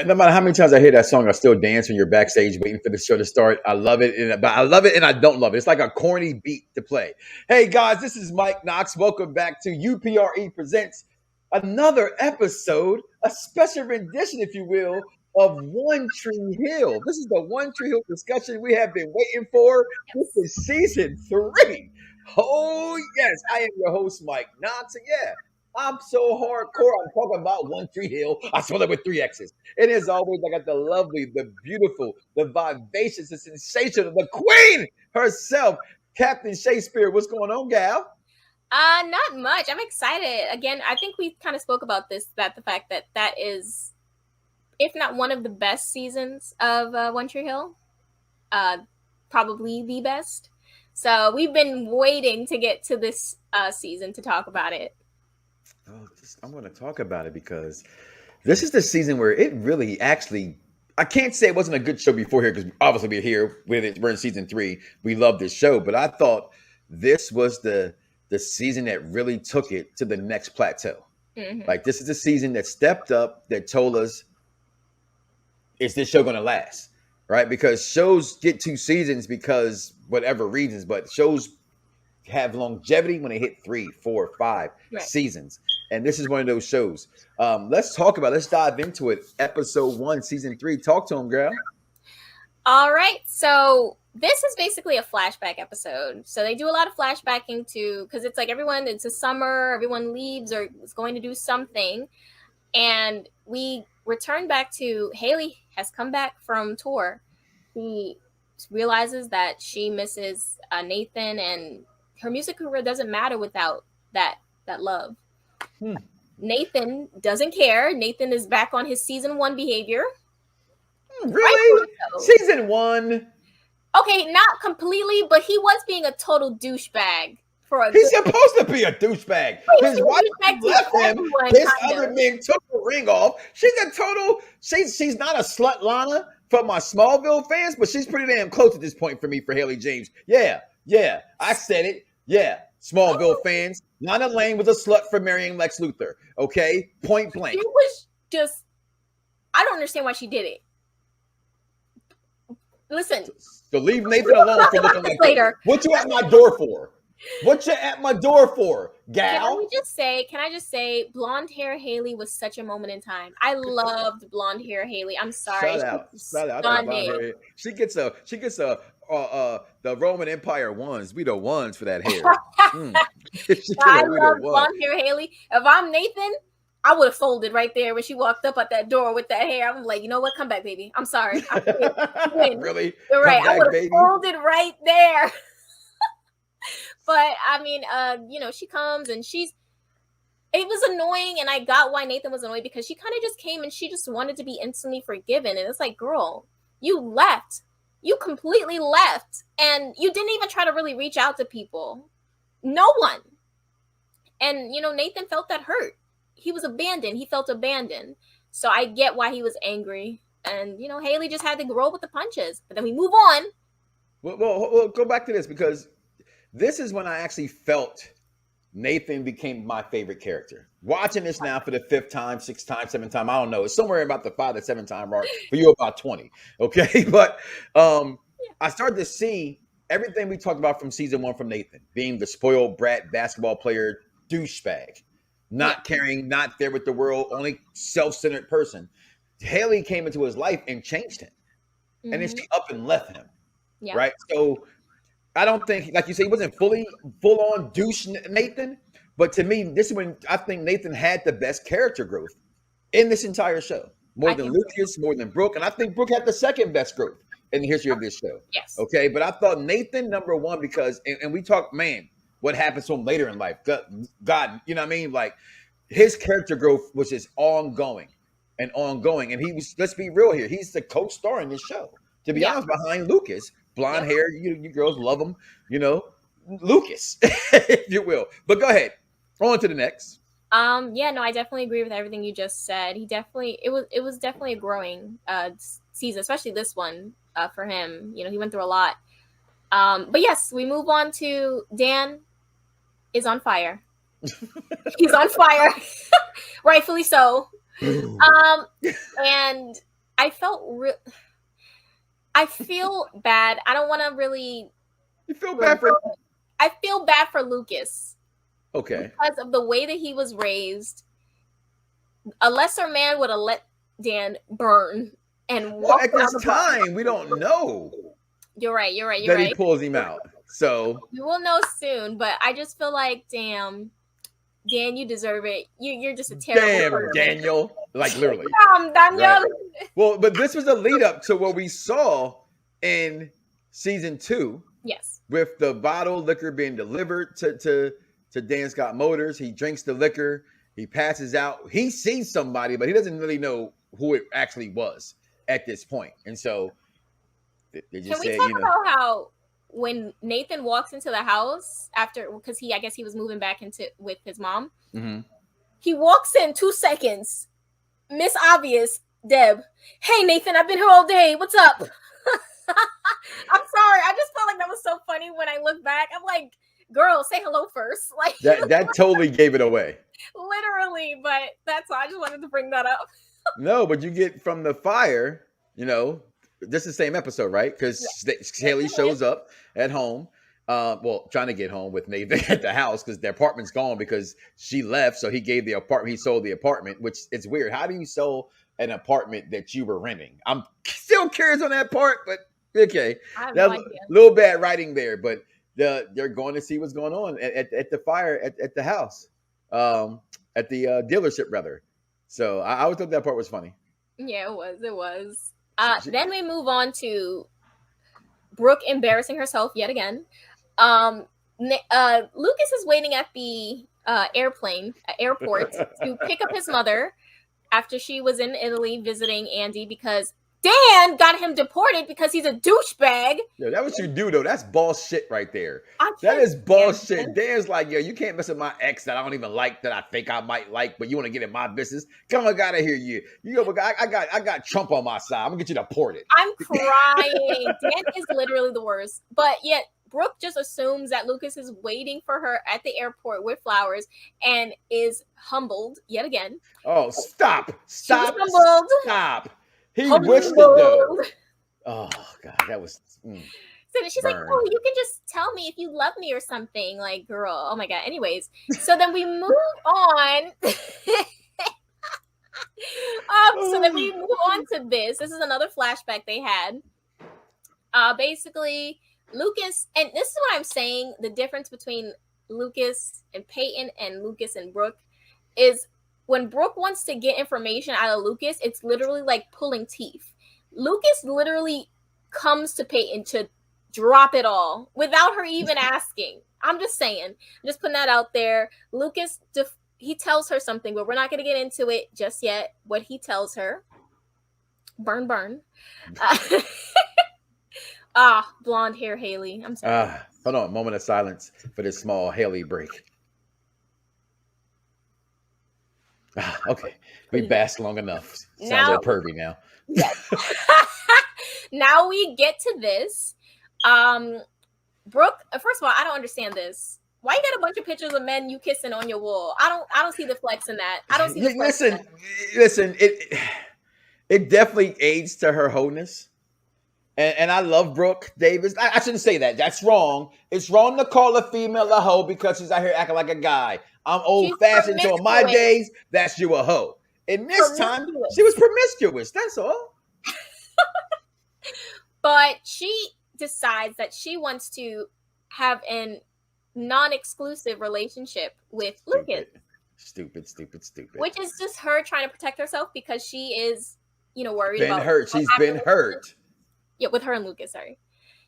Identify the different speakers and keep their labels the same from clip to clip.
Speaker 1: No matter how many times I hear that song, I still dance when you're backstage waiting for the show to start. I love it, but I love it and I don't love it. It's like a corny beat to play. Hey guys, this is Mike Knoxxx. Welcome back to UPRE Presents another episode, a special rendition, if you will, of One Tree Hill. This is the One Tree Hill discussion we have been waiting for. This is season 3. Oh yes, I am your host, Mike Knoxxx. And yeah, I'm so hardcore. I'm talking about One Tree Hill. I spelled it with 3 X's. And as always, I got the lovely, the beautiful, the vivacious, the sensational, the queen herself, Captain Shaykespeare. What's going on, gal?
Speaker 2: Not much. I'm excited. Again, I think we kind of spoke about this, that the fact that is, if not one of the best seasons of One Tree Hill, probably the best. So we've been waiting to get to this season to talk about it.
Speaker 1: Oh, I'm going to talk about it because this is the season where it really actually. I can't say it wasn't a good show before here because obviously we're here with it. We're in season 3. We love this show, but I thought this was the season that really took it to the next plateau.
Speaker 2: Mm-hmm.
Speaker 1: Like this is the season that stepped up, that told us, is this show going to last? Right? Because shows get 2 seasons because whatever reasons, but shows have longevity when they hit 3, 4, 5 seasons. And this is one of those shows. Let's dive into it. Episode 1, season 3. Talk to him, girl.
Speaker 2: All right. So this is basically a flashback episode. So they do a lot of flashbacking because it's like it's a summer, everyone leaves or is going to do something. And we return back to Haley has come back from tour. He realizes that she misses Nathan, and her music career doesn't matter without that love. Nathan doesn't care. Nathan is back on his season 1 behavior.
Speaker 1: Really? Season 1?
Speaker 2: Okay, not completely, but he was being a total douchebag.
Speaker 1: He's supposed to be a douchebag. His wife left him. This other man took the ring off. She's a total. She's not a slut, Lana, for my Smallville fans, but she's pretty damn close at this point for me, for Haley James. Yeah, I said it. Yeah, Smallville fans. Lana Lane was a slut for marrying Lex Luthor. Okay, point blank.
Speaker 2: It was just. I don't understand why she did it. Listen.
Speaker 1: So leave Nathan alone for looking like later. What you at my door for? What you at my door for, gal?
Speaker 2: Can I just say, blonde hair Haley was such a moment in time. I loved blonde hair Haley. I'm sorry.
Speaker 1: Shout out. She gets the Roman Empire ones. We the ones for that hair.
Speaker 2: I love blonde hair Haley. If I'm Nathan, I would have folded right there when she walked up at that door with that hair. I'm like, you know what? Come back, baby. I'm sorry.
Speaker 1: Really?
Speaker 2: You're right. I would have folded right there. But I mean, she comes and it was annoying, and I got why Nathan was annoyed because she kind of just came and she just wanted to be instantly forgiven. And it's like, girl, you left. You completely left. And you didn't even try to really reach out to people. No one. And, Nathan felt that hurt. He was abandoned. He felt abandoned. So I get why he was angry. And, Haley just had to grow with the punches. But then we move on.
Speaker 1: Well, go back to this because this is when I actually felt Nathan became my favorite character. Watching this now for the 5th time, 6th time, 7th time, I don't know. It's somewhere about the 5 to 7 time mark. For you, about 20. Okay, but I started to see everything we talked about from season 1 from Nathan, being the spoiled brat basketball player douchebag, not caring, not there with the world, only self-centered person. Haley came into his life and changed him, and then she up and left him. Yeah. Right, so. I don't think, like you say, he wasn't full on douche Nathan. But to me, this is when I think Nathan had the best character growth in this entire show. More than Lucas, more than Brooke. And I think Brooke had the second best growth in the history of this show.
Speaker 2: Yes.
Speaker 1: Okay. But I thought Nathan, number 1, because, and we talk, man, what happens to him later in life. God, you know what I mean? Like his character growth was just ongoing. And he was, let's be real here, he's the co-star in this show. To be honest, behind Lucas. Blonde hair, you girls love him, Lucas, if you will. But go ahead, on to the next.
Speaker 2: I definitely agree with everything you just said. It was definitely a growing season, especially this one for him. He went through a lot. But yes, we move on to Dan is on fire. He's on fire, rightfully so. And I I feel bad. I don't want to really.
Speaker 1: You feel bad for?
Speaker 2: I feel bad for Lucas.
Speaker 1: Okay.
Speaker 2: Because of the way that he was raised, a lesser man would have let Dan burn and walk
Speaker 1: at this time. We don't know.
Speaker 2: You're right.
Speaker 1: That he pulls him out. So
Speaker 2: we will know soon. But I just feel like, damn, Dan, you deserve it. You're just a terrible person.
Speaker 1: Daniel. Like literally.
Speaker 2: Damn, Daniel.
Speaker 1: Right. Well, but this was a lead up to what we saw in season 2.
Speaker 2: Yes.
Speaker 1: With the bottled liquor being delivered to Dan Scott Motors. He drinks the liquor. He passes out. He sees somebody, but he doesn't really know who it actually was at this point. And so they just
Speaker 2: Can we talk about how when Nathan walks into the house after, because I guess he was moving back into with his mom.
Speaker 1: Mm-hmm.
Speaker 2: He walks in 2 seconds. Miss Obvious, Deb. Hey, Nathan, I've been here all day. What's up? I'm sorry. I just felt like that was so funny when I look back. I'm like, girl, say hello first. Like
Speaker 1: that totally gave it away.
Speaker 2: Literally, but that's all. I just wanted to bring that up.
Speaker 1: No, but you get from the fire, this is the same episode, right? Because Haley shows up at home, trying to get home with Nathan at the house because the apartment's gone because she left. So he gave the apartment, he sold the apartment, which it's weird. How do you sell an apartment that you were renting? I'm still curious on that part, but okay. That's a little bad writing there, but they're going to see what's going on at the fire at the house, at the dealership rather. So I always thought that part was funny.
Speaker 2: Yeah, it was. Then we move on to Brooke embarrassing herself yet again. Lucas is waiting at the airport to pick up his mother after she was in Italy visiting Andy because Dan got him deported because he's a douchebag.
Speaker 1: Yeah, that's what you do, though. That's bullshit right there. That is bullshit. Dan's like, yo, you can't mess with my ex that I don't even like, that I think I might like, but you want to get in my business? Come on, gotta hear you. I got Trump on my side. I'm gonna get you deported.
Speaker 2: I'm crying. Dan is literally the worst. But yet, Brooke just assumes that Lucas is waiting for her at the airport with flowers and is humbled yet again.
Speaker 1: Oh, stop. He
Speaker 2: humbled.
Speaker 1: wished it though. Oh God, that was.
Speaker 2: So she's like, "Oh, you can just tell me if you love me or something." Like, girl, oh my God. Anyways, so then we move on. So then we move on to this. This is another flashback they had. Basically, Lucas, and this is what I'm saying. The difference between Lucas and Peyton and Lucas and Brooke is. When Brooke wants to get information out of Lucas, it's literally like pulling teeth. Lucas literally comes to Peyton to drop it all without her even asking. I'm just saying. I'm just putting that out there. Lucas, he tells her something, but we're not going to get into it just yet. What he tells her. Burn. Blonde hair Haley. I'm sorry.
Speaker 1: Hold on. Moment of silence for this small Haley break. Okay, we basked long enough. Sounds like pervy now.
Speaker 2: Yes. Now we get to this. Brooke, first of all, I don't understand this. Why you got a bunch of pictures of men you kissing on your wall? I don't see the flex in that. I don't see the flex.
Speaker 1: Listen, it definitely aids to her wholeness. And I love Brooke Davis. I shouldn't say that. That's wrong. It's wrong to call a female a hoe because she's out here acting like a guy. I'm old-fashioned, so in my days, that's you a hoe. And this time, she was promiscuous. That's all.
Speaker 2: But she decides that she wants to have a non-exclusive relationship with Lucas.
Speaker 1: Stupid.
Speaker 2: Which is just her trying to protect herself because she is, worried about...
Speaker 1: She's been hurt.
Speaker 2: Yeah, with her and Lucas, sorry.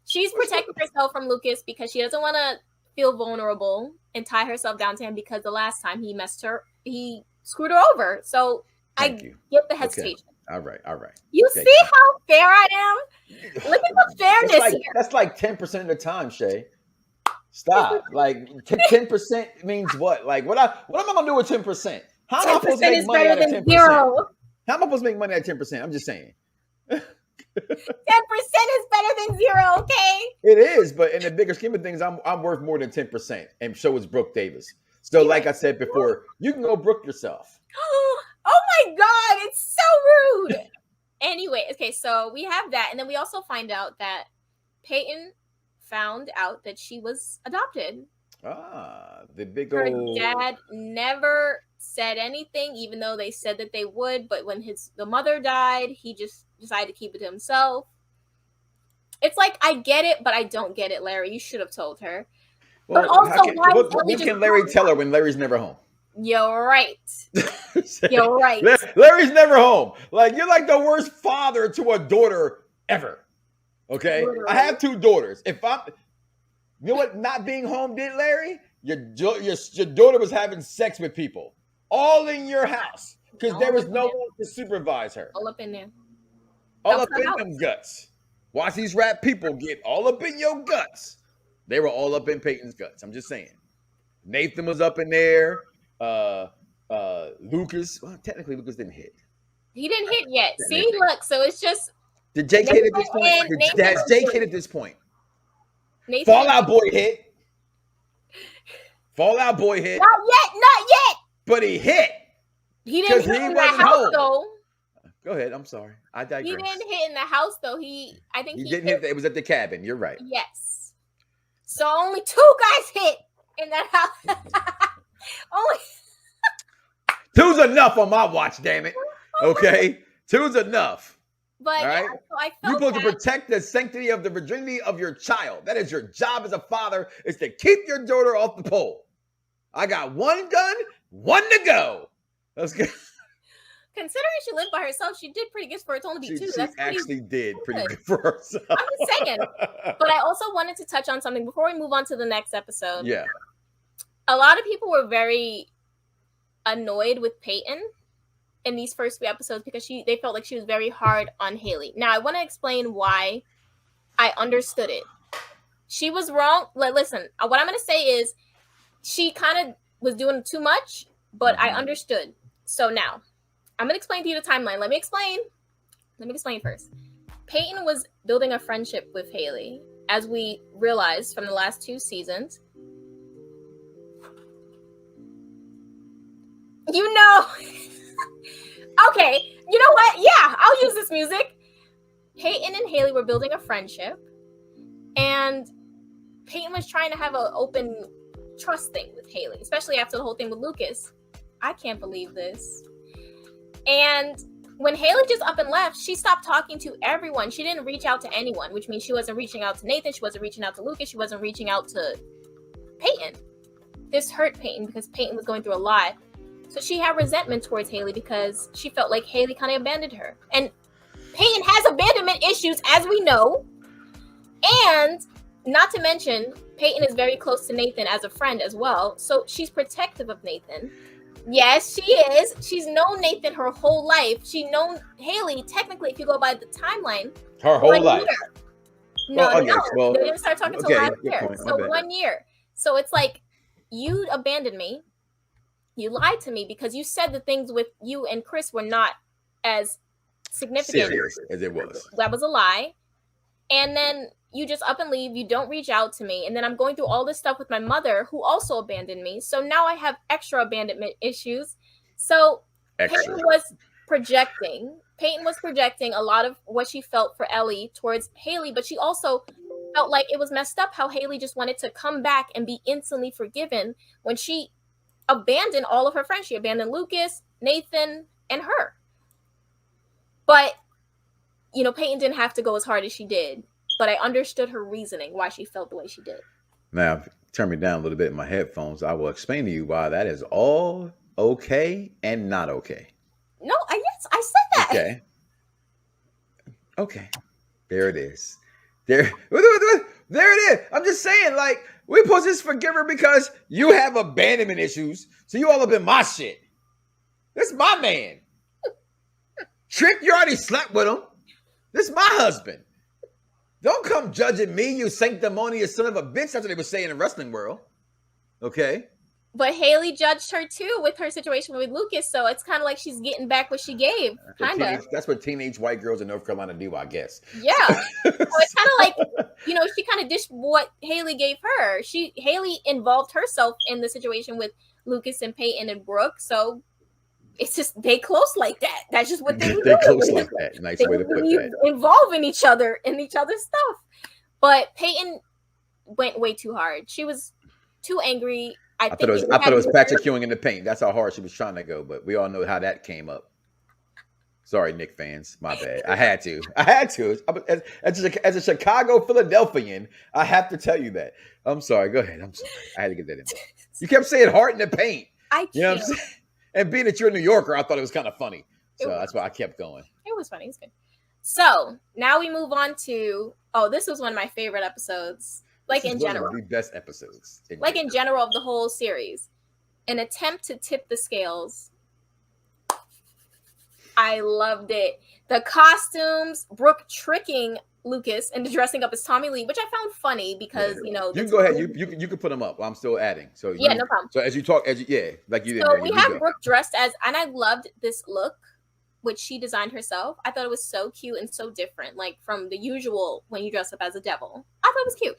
Speaker 2: She's protecting herself from Lucas because she doesn't want to feel vulnerable and tie herself down to him because the last time he screwed her over. So I get the hesitation.
Speaker 1: Okay. All right.
Speaker 2: You see how fair I am? Look at the fairness here.
Speaker 1: That's like 10% of the time, Shay. Stop. Like 10% means what? Like what am I gonna do with 10%? How am I supposed to make money out of 10%? How am I supposed to make money at 10%? I'm just saying.
Speaker 2: 10% is better than 0, okay?
Speaker 1: It is, but in the bigger scheme of things, I'm worth more than 10%, and so is Brooke Davis. So, like I said before, you can go Brooke yourself.
Speaker 2: Oh my God, it's so rude. Anyway, okay, so we have that. And then we also find out that Peyton found out that she was adopted.
Speaker 1: The big
Speaker 2: Her
Speaker 1: old
Speaker 2: dad never said anything, even though they said that they would. But when the mother died, he just decided to keep it to himself. It's like, I get it, but I don't get it, Larry. You should have told her.
Speaker 1: Well,
Speaker 2: but also,
Speaker 1: what can Larry tell her when Larry's never home?
Speaker 2: You're right. You're right.
Speaker 1: Larry's never home. Like, you're like the worst father to a daughter ever. Okay? Literally. I have 2 daughters. You know what not being home did, Larry? Your daughter was having sex with people. All in your house. Because there was no one to supervise her.
Speaker 2: All up in there.
Speaker 1: All up in them guts. Watch these rap people get all up in your guts. They were all up in Peyton's guts. I'm just saying. Nathan was up in there. Lucas. Well, technically, Lucas didn't hit.
Speaker 2: He didn't hit yet. See, look. So it's just.
Speaker 1: Did Jake hit at this point? Has Jake hit at this point? Fallout Boy hit. Fallout Boy hit.
Speaker 2: Not yet.
Speaker 1: But he hit.
Speaker 2: He didn't hit in the house, though.
Speaker 1: Go ahead. I'm sorry. I digress.
Speaker 2: He didn't hit in the house, though. I think he
Speaker 1: didn't hit. It was at the cabin. You're right.
Speaker 2: Yes. So only 2 guys hit in that house. Only
Speaker 1: 2's enough on my watch, damn it. Okay? 2's enough.
Speaker 2: But
Speaker 1: all right?
Speaker 2: Yeah, so I felt
Speaker 1: you're supposed to protect the sanctity of the virginity of your child. That is your job as a father, is to keep your daughter off the pole. I got 1 gun, 1 to go. Let's go.
Speaker 2: Considering she lived by herself, she did pretty good for it to only be 2.
Speaker 1: She actually did pretty good for herself.
Speaker 2: I'm just saying. But I also wanted to touch on something before we move on to the next episode.
Speaker 1: Yeah.
Speaker 2: A lot of people were very annoyed with Peyton in these first few episodes because they felt like she was very hard on Haley. Now, I want to explain why I understood it. She was wrong. Listen, what I'm going to say is she kind of was doing too much, but I understood. So now, I'm going to explain to you the timeline. Let me explain first. Peyton was building a friendship with Haley, as we realized from the last 2 seasons. You know. Okay, you know what? Yeah, I'll use this music. Peyton and Haley were building a friendship, and Peyton was trying to have an open trust thing with Haley, especially after the whole thing with Lucas. I can't believe this. And when Haley just up and left, she stopped talking to everyone. She didn't reach out to anyone, which means she wasn't reaching out to Nathan. She wasn't reaching out to Lucas. She wasn't reaching out to Peyton. This hurt Peyton because Peyton was going through a lot. So she had resentment towards Haley because she felt like Haley kind of abandoned her. And Peyton has abandonment issues, as we know. And not to mention, Peyton is very close to Nathan as a friend as well. So she's protective of Nathan. Yes, she is. She's known Nathan her whole life. She's known Haley, technically, if you go by the timeline,
Speaker 1: her whole life.
Speaker 2: No, they didn't start talking until last year. So 1 year. So it's like, you abandoned me. You lied to me because you said the things with you and Chris were not as significant
Speaker 1: serious as it was.
Speaker 2: That was a lie. And then you just up and leave. You don't reach out to me. And then I'm going through all this stuff with my mother, who also abandoned me. So now I have extra abandonment issues. So Peyton was projecting a lot of what she felt for Ellie towards Haley, but she also felt like it was messed up how Haley just wanted to come back and be instantly forgiven when she abandoned all of her friends. She abandoned Lucas, Nathan, and her. But, Peyton didn't have to go as hard as she did. But I understood her reasoning, why she felt the way she did.
Speaker 1: Now, turn me down a little bit in my headphones. I will explain to you why that is all okay and not okay.
Speaker 2: No, yes, I said
Speaker 1: that. Okay. There it is. There it is. I'm just saying, like, we supposed to forgive her because you have abandonment issues. So you all up in my shit. This is my man. Trick, you already slept with him. This is my husband. Don't come judging me, you sanctimonious son of a bitch. That's what they would say in the wrestling world. Okay?
Speaker 2: But Haley judged her too with her situation with Lucas. So it's kind of like she's getting back what she gave.
Speaker 1: That's what teenage white girls in North Carolina do, I guess.
Speaker 2: Yeah. So it's kind of like, she kind of dished what Haley gave her. Haley involved herself in the situation with Lucas and Peyton and Brooke. So it's just they close like that. That's just what they do.
Speaker 1: They're close like that. Nice
Speaker 2: They
Speaker 1: way to put that.
Speaker 2: involve in each other's stuff. But Peyton went way too hard. She was too angry. I thought
Speaker 1: it was Patrick Ewing in the paint. That's how hard she was trying to go. But we all know how that came up. Sorry, Knicks fans. My bad. I had to. As a Chicago Philadelphian, I have to tell you that. I'm sorry. Go ahead. I'm sorry. I had to get that in. You kept saying heart in the paint. You know what I'm saying? And being that you're a New Yorker, I thought it was kind of funny. So that's why I kept going.
Speaker 2: It was funny. It's good. So now we move on to, this was one of my favorite episodes. In general.
Speaker 1: One of the best episodes.
Speaker 2: In general of the whole series. An attempt to tip the scales. I loved it. The costumes, Brooke tricking Lucas into dressing up as Tommy Lee, which I found funny because,
Speaker 1: you can go ahead. You can put them up. I'm still adding. So
Speaker 2: no problem.
Speaker 1: So as you talk, like you did.
Speaker 2: So we have Brooke dressed as, and I loved this look, which she designed herself. I thought it was so cute and so different, like from the usual when you dress up as a devil. I thought it was cute.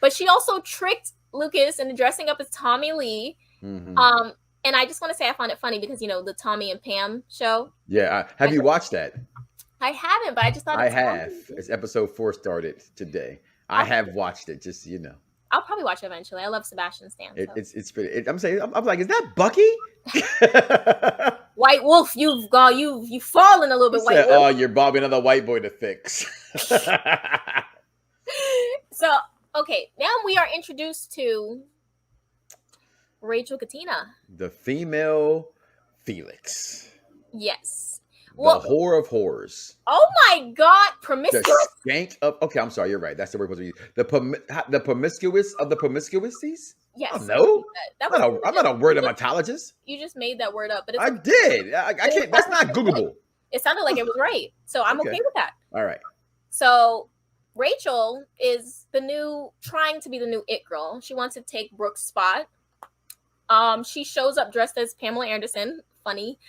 Speaker 2: But she also tricked Lucas into dressing up as Tommy Lee. Mm-hmm. And I just want to say I found it funny because, the Tommy and Pam show.
Speaker 1: Yeah. Have you watched that?
Speaker 2: I haven't, but I just thought
Speaker 1: I have. It's episode 4 started today. I have watched it, just so you know.
Speaker 2: I'll probably watch it eventually. I love Sebastian Stan. So.
Speaker 1: It's pretty. I'm like, is that Bucky?
Speaker 2: White Wolf, you've fallen a little bit. White Wolf.
Speaker 1: Oh, you're Bobby, another white boy to fix.
Speaker 2: So, okay, now we are introduced to Rachel Katina,
Speaker 1: the female Felix.
Speaker 2: Yes.
Speaker 1: The whore of horrors.
Speaker 2: Oh my God, promiscuous.
Speaker 1: The skank of. Okay, I'm sorry. You're right. That's the word supposed to use. The promiscuous of the promiscuousies.
Speaker 2: Yes.
Speaker 1: No, I'm not a word ontologist.
Speaker 2: You just made that word up, but
Speaker 1: I did. I can't. That's not Googleable.
Speaker 2: It sounded like it was right, so I'm okay with that.
Speaker 1: All right.
Speaker 2: So Rachel is trying to be the new it girl. She wants to take Brooke's spot. She shows up dressed as Pamela Anderson. Funny.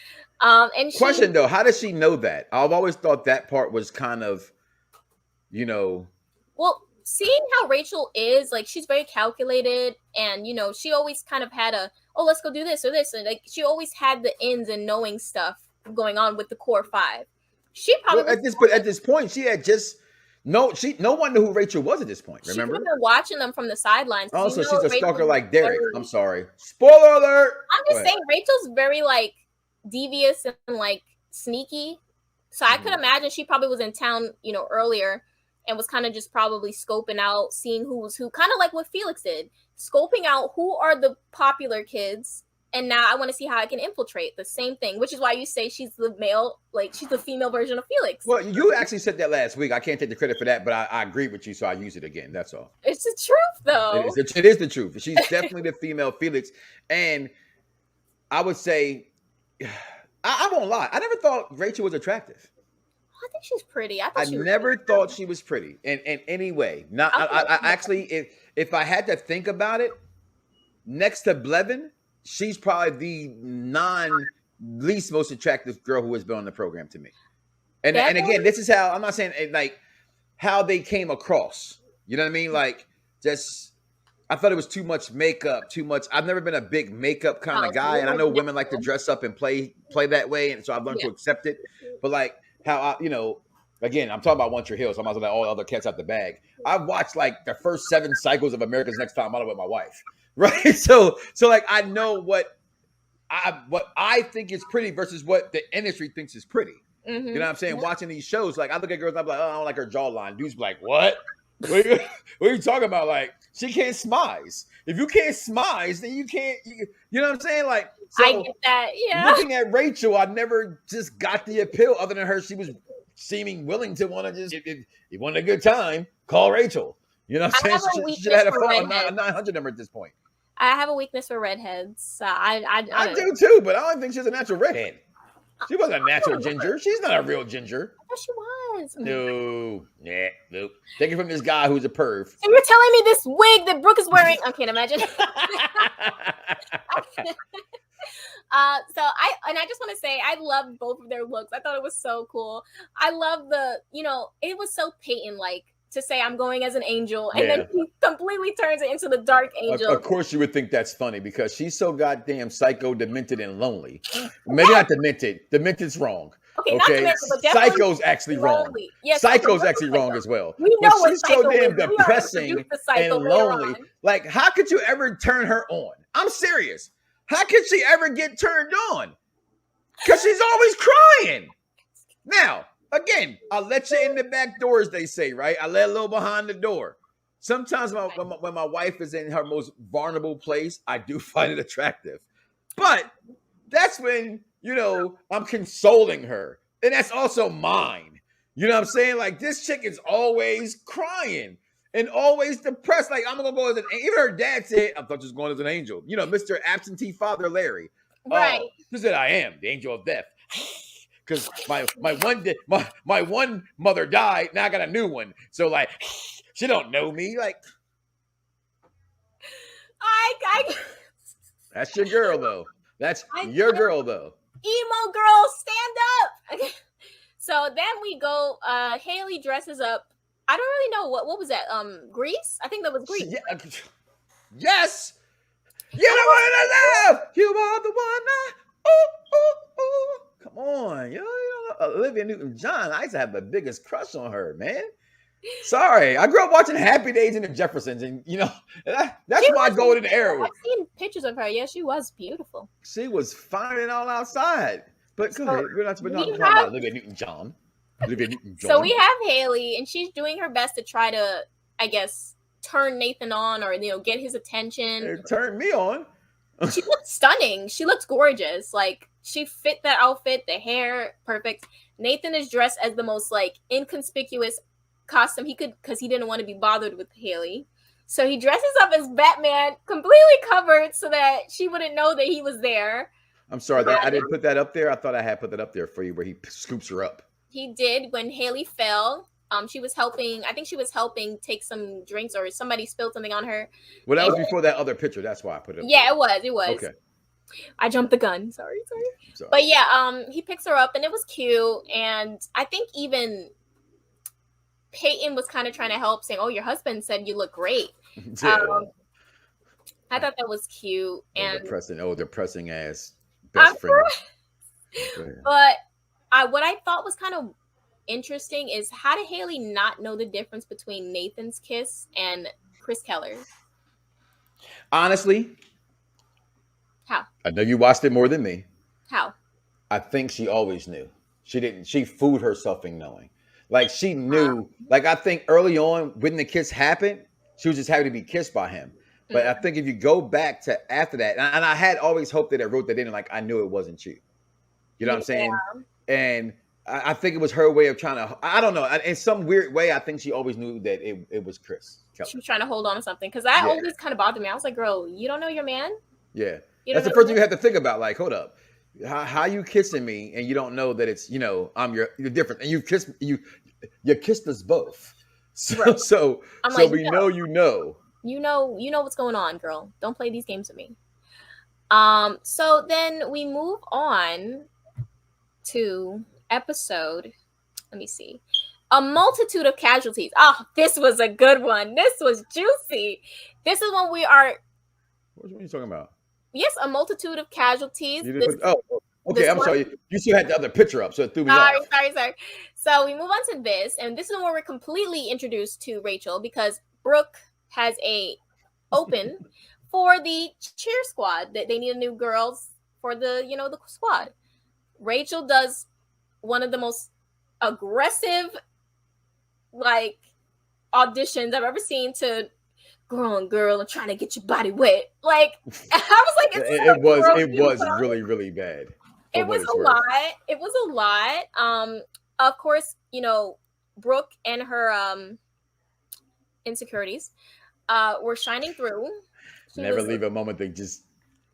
Speaker 1: Question though, how does she know that? I've always thought that part was kind of,
Speaker 2: Well, seeing how Rachel is, she's very calculated, and she always kind of had let's go do this or this, and she always had the ins and knowing stuff going on with the core 5. She probably
Speaker 1: at this point she had just. No one knew who Rachel was at this point. Remember,
Speaker 2: she was watching them from the sidelines.
Speaker 1: Also, she's a stalker like Derek. I'm sorry. Spoiler alert.
Speaker 2: I'm just saying, Rachel's very devious and sneaky. So I could imagine she probably was in town, earlier, and was kind of just probably scoping out, seeing who was who, kind of like what Felix did, scoping out who are the popular kids. And now I want to see how I can infiltrate. The same thing, which is why you say she's the she's the female version of Felix.
Speaker 1: Well, you actually said that last week. I can't take the credit for that, but I agree with you, so I use it again. That's all.
Speaker 2: It's the truth, though.
Speaker 1: It is the truth. She's definitely the female Felix. And I would say, I won't lie. I never thought Rachel was attractive.
Speaker 2: I think she's pretty. I
Speaker 1: never thought she was pretty in any way. Not. I actually, if I had to think about it, next to Blevin, she's probably the least most attractive girl who has been on the program to me. And again, this is how, I'm not saying how they came across. You know what I mean? I thought it was too much makeup, too much. I've never been a big makeup kind of guy. And I know women like to dress up and play that way. And so I've learned to accept it. But how again, I'm talking about One Tree Hill, so I might as well let all the other cats out the bag. I've watched the first 7 cycles of America's Next Top Model with my wife. Right. So I know what I think is pretty versus what the industry thinks is pretty. Mm-hmm. You know what I'm saying? Yeah. Watching these shows, I look at girls, I'm like, oh, I don't like her jawline. Dudes be like, what? What are you talking about? She can't smize. If you can't smize, then you can't, you know what I'm saying? So
Speaker 2: I get that. Yeah.
Speaker 1: Looking at Rachel, I never just got the appeal other than her. She was seeming willing to want to just, if you want a good time, call Rachel. You know what I'm saying? She should have had a 900 number at this point.
Speaker 2: I have a weakness for redheads.
Speaker 1: I do too, but I don't think she's a natural redhead. She wasn't a natural ginger. She's not a real ginger.
Speaker 2: I thought she was.
Speaker 1: No. Yeah, nope. Take it from this guy who's a perv.
Speaker 2: So you're telling me this wig that Brooke is wearing? I can't imagine. I just want to say I loved both of their looks. I thought it was so cool. I love it was so Peyton-like to say I'm going as an angel, and then he completely turns it into the dark angel.
Speaker 1: Of course, you would think that's funny because she's so goddamn psycho, demented, and lonely. Maybe not demented. Demented's wrong.
Speaker 2: Okay, not demented, but definitely
Speaker 1: Psycho's actually wrong.
Speaker 2: Yes,
Speaker 1: Psycho's actually wrong as well.
Speaker 2: We know
Speaker 1: but she's so damn depressing and lonely.
Speaker 2: On.
Speaker 1: Like, how could you ever turn her on? I'm serious. How could she ever get turned on? Because she's always crying. Now, again, I'll let you in the back door, as they say, right? I let a little behind the door. Sometimes when my wife is in her most vulnerable place, I do find it attractive. But that's when, you know, I'm consoling her. And that's also mine. You know what I'm saying? Like, this chick is always crying and always depressed. Like, I'm going to go as an angel. Even her dad said, I thought you was going as an angel. You know, Mr. Absentee Father Larry.
Speaker 2: Right.
Speaker 1: He said, I am the angel of death. Because my one mother died. Now I got a new one. So, like, she don't know me. Like, that's your girl, though. That's your girl, though.
Speaker 2: Emo girl, stand up. Okay. So then we go. Haley dresses up. I don't really know what was that. Grease. I think that was Grease.
Speaker 1: Yeah. Yes. You're the one I love. You are the one I. Ooh. Come on, you know, Olivia Newton-John. I used to have the biggest crush on her, man. Sorry, I grew up watching Happy Days and the Jeffersons, and you know that's my golden era.
Speaker 2: I've seen pictures of her. Yeah, she was beautiful.
Speaker 1: She was fine and all outside. But go ahead. We're not talking about Olivia Newton-John.
Speaker 2: So we have Haley, and she's doing her best to try to, I guess, turn Nathan on, or get his attention.
Speaker 1: It turned me on.
Speaker 2: She looked stunning. She looked gorgeous. Like, she fit that outfit, the hair, perfect. Nathan is dressed as the most inconspicuous costume he could, because he didn't want to be bothered with Haley. So he dresses up as Batman, completely covered so that she wouldn't know that he was there.
Speaker 1: I'm sorry, I didn't put that up there. I thought I had put that up there for you, where he scoops her up.
Speaker 2: He did. When Haley fell, she was helping. I think she was helping take some drinks, or somebody spilled something on her.
Speaker 1: Well, that was before that other picture. That's why I put it up.
Speaker 2: Yeah,
Speaker 1: there.
Speaker 2: It was.
Speaker 1: Okay.
Speaker 2: I jumped the gun. Sorry. But yeah, he picks her up, and it was cute. And I think even Peyton was kind of trying to help, saying, "Oh, your husband said you look great." Yeah. I thought that was cute. And
Speaker 1: depressing ass best friend.
Speaker 2: But what I thought was kind of interesting is, how did Haley not know the difference between Nathan's kiss and Chris Keller's?
Speaker 1: Honestly,
Speaker 2: how?
Speaker 1: I know you watched it more than me.
Speaker 2: How?
Speaker 1: I think she always knew. She fooled herself in knowing. Like, she knew. Like, I think early on when the kiss happened, she was just happy to be kissed by him. But I think if you go back to after that, and I had always hoped that I wrote that in, like, I knew it wasn't you. You know what I'm saying? And I think it was her way of trying to, I don't know. In some weird way, I think she always knew that it was Chris Keller.
Speaker 2: She was trying to hold on to something. Because that always kind of bothered me. I was like, girl, you don't know your man?
Speaker 1: Yeah. That's the first thing you have to think about. Like, hold up. How you kissing me and you don't know that it's, you're different. And you kissed us both. So we know you know.
Speaker 2: You know what's going on, girl. Don't play these games with me. So then we move on to episode, let me see, A Multitude of Casualties. Oh, this was a good one. This was juicy. This is when we are.
Speaker 1: What are you talking about?
Speaker 2: Yes, A Multitude of Casualties.
Speaker 1: Okay. I'm sorry. You still had the other picture up, so it threw me off. Sorry.
Speaker 2: So we move on to this, and this is when we're completely introduced to Rachel, because Brooke has a open for the cheer squad. That they need a new girls for the the squad. Rachel does one of the most aggressive auditions I've ever seen to girl on girl and trying to get your body wet. Like, I was like,
Speaker 1: it was really, really bad.
Speaker 2: It was a lot. It was a lot. Of course, Brooke and her insecurities were shining through.
Speaker 1: Never leave a moment to just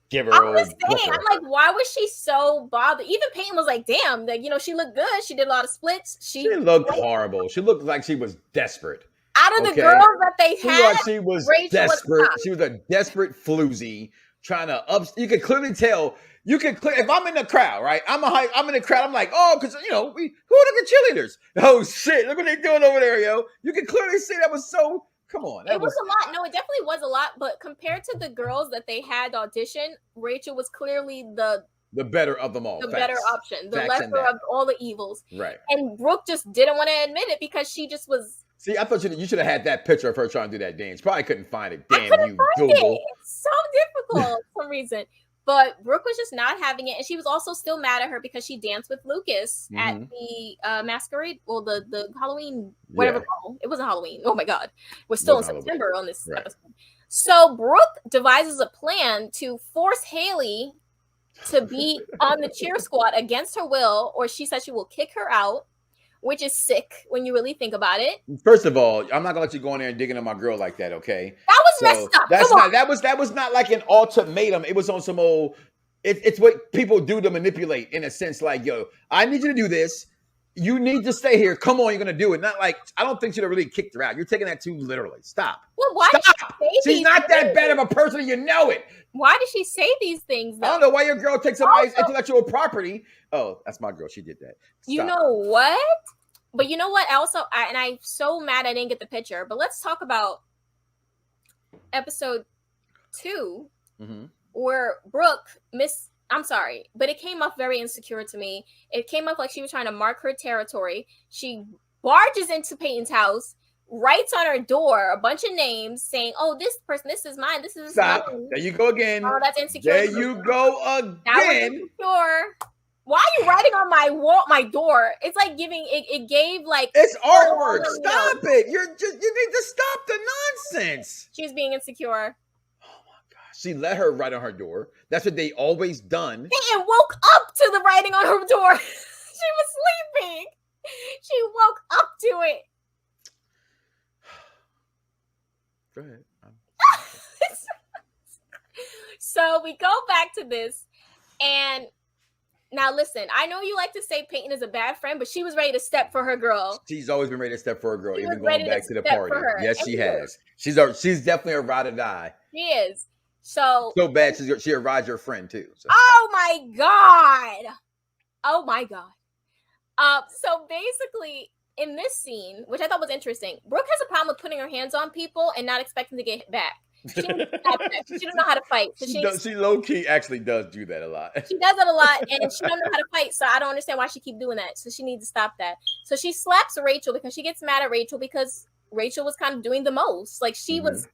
Speaker 1: give her.
Speaker 2: I'm like, why was she so bothered? Even Peyton was like, damn, she looked good. She did a lot of splits. She
Speaker 1: looked horrible. She looked like she was desperate.
Speaker 2: Out of the girls that they had,
Speaker 1: she was desperate. She was a desperate floozy trying to you can clearly tell. If I'm in the crowd, right? I'm in the crowd. I'm like, oh, because who are the cheerleaders? Oh shit, look what they're doing over there, yo. You can clearly see that was so. Come on,
Speaker 2: it was a lot. No, it definitely was a lot. But compared to the girls that they had audition, Rachel was clearly the
Speaker 1: better of them all.
Speaker 2: The better option, the lesser of all the evils.
Speaker 1: Right.
Speaker 2: And Brooke just didn't want to admit it because she just was.
Speaker 1: See, I thought you should have had that picture of her trying to do that dance. Probably couldn't find it. Damn you,
Speaker 2: Google.
Speaker 1: It.
Speaker 2: It's so difficult for some reason. But Brooke was just not having it. And she was also still mad at her because she danced with Lucas at the masquerade. Well, the Halloween, whatever. Yeah. It wasn't Halloween. Oh, my God. We're still in September on this episode. So Brooke devises a plan to force Haley to be on the cheer squad against her will, or she said she will kick her out, which is sick when you really think about it.
Speaker 1: First of all, I'm not gonna let you go in there and dig into my girl like that, okay?
Speaker 2: That was messed up.
Speaker 1: That was not like an ultimatum. It was on some old. It's what people do to manipulate, in a sense. Like, yo, I need you to do this. You need to stay here. Come on, you're gonna do it. Not like, I don't think she'd have really kicked her out. You're taking that too literally. Stop.
Speaker 2: Well, why?
Speaker 1: Stop. She's not that bad of a person. You know it.
Speaker 2: Why did she say these things, though?
Speaker 1: I don't know why your girl takes somebody's intellectual property. Oh, that's my girl. She did that. Stop.
Speaker 2: You know what? But you know what? I'm so mad I didn't get the picture. But let's talk about episode 2, where Brooke I'm sorry, but it came off very insecure to me. It came off like she was trying to mark her territory. She barges into Peyton's house, writes on her door a bunch of names saying, oh, this person, this is mine, this is
Speaker 1: mine.
Speaker 2: Mine.
Speaker 1: There you go again.
Speaker 2: Oh, that's insecure.
Speaker 1: There you go again.
Speaker 2: That was insecure. Why are you writing on my wall, my door? It's like giving, it gave like.
Speaker 1: It's artwork. Stop it. You need to stop the nonsense.
Speaker 2: She's being insecure.
Speaker 1: She let her write on her door. That's what they always done.
Speaker 2: And woke up to the writing on her door. She was sleeping. She woke up to it.
Speaker 1: Go ahead.
Speaker 2: So we go back to this. And now listen, I know you like to say Peyton is a bad friend, but she was ready to step for her girl.
Speaker 1: She's always been ready to step for her girl, even going back to the party. Yes, she has. She's definitely a ride or die.
Speaker 2: She is. So
Speaker 1: bad she rides your friend too. So.
Speaker 2: Oh my god. So basically in this scene, which I thought was interesting, Brooke has a problem with putting her hands on people and not expecting to get hit back. She doesn't know how to fight. So
Speaker 1: she low key actually does do that a lot.
Speaker 2: She does that a lot, and she don't know how to fight. So I don't understand why she keep doing that. So she needs to stop that. So she slaps Rachel because she gets mad at Rachel because Rachel was kind of doing the most. Like she was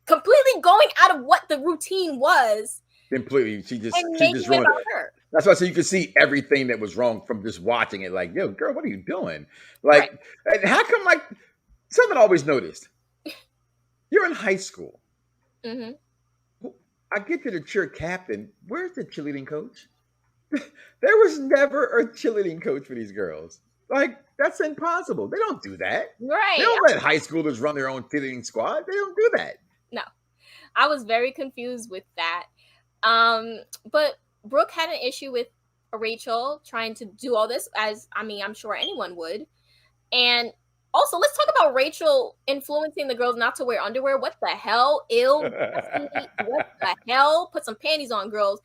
Speaker 2: completely going out of what the routine was.
Speaker 1: Completely. She just ruined it. That's why you could see everything that was wrong from just watching it. Like, yo, girl, what are you doing? Like, and how come, like, something I always noticed. You're in high school. I get you the cheer captain. Where's the cheerleading coach? There was never a cheerleading coach for these girls. Like, that's impossible. They don't do that.
Speaker 2: Right.
Speaker 1: They don't let high schoolers run their own cheerleading squad. They don't do that.
Speaker 2: No. I was very confused with that. But Brooke had an issue with Rachel trying to do all this, as I'm sure anyone would. And also, let's talk about Rachel influencing the girls not to wear underwear. What the hell? Ew. What the hell? Put some panties on, girls.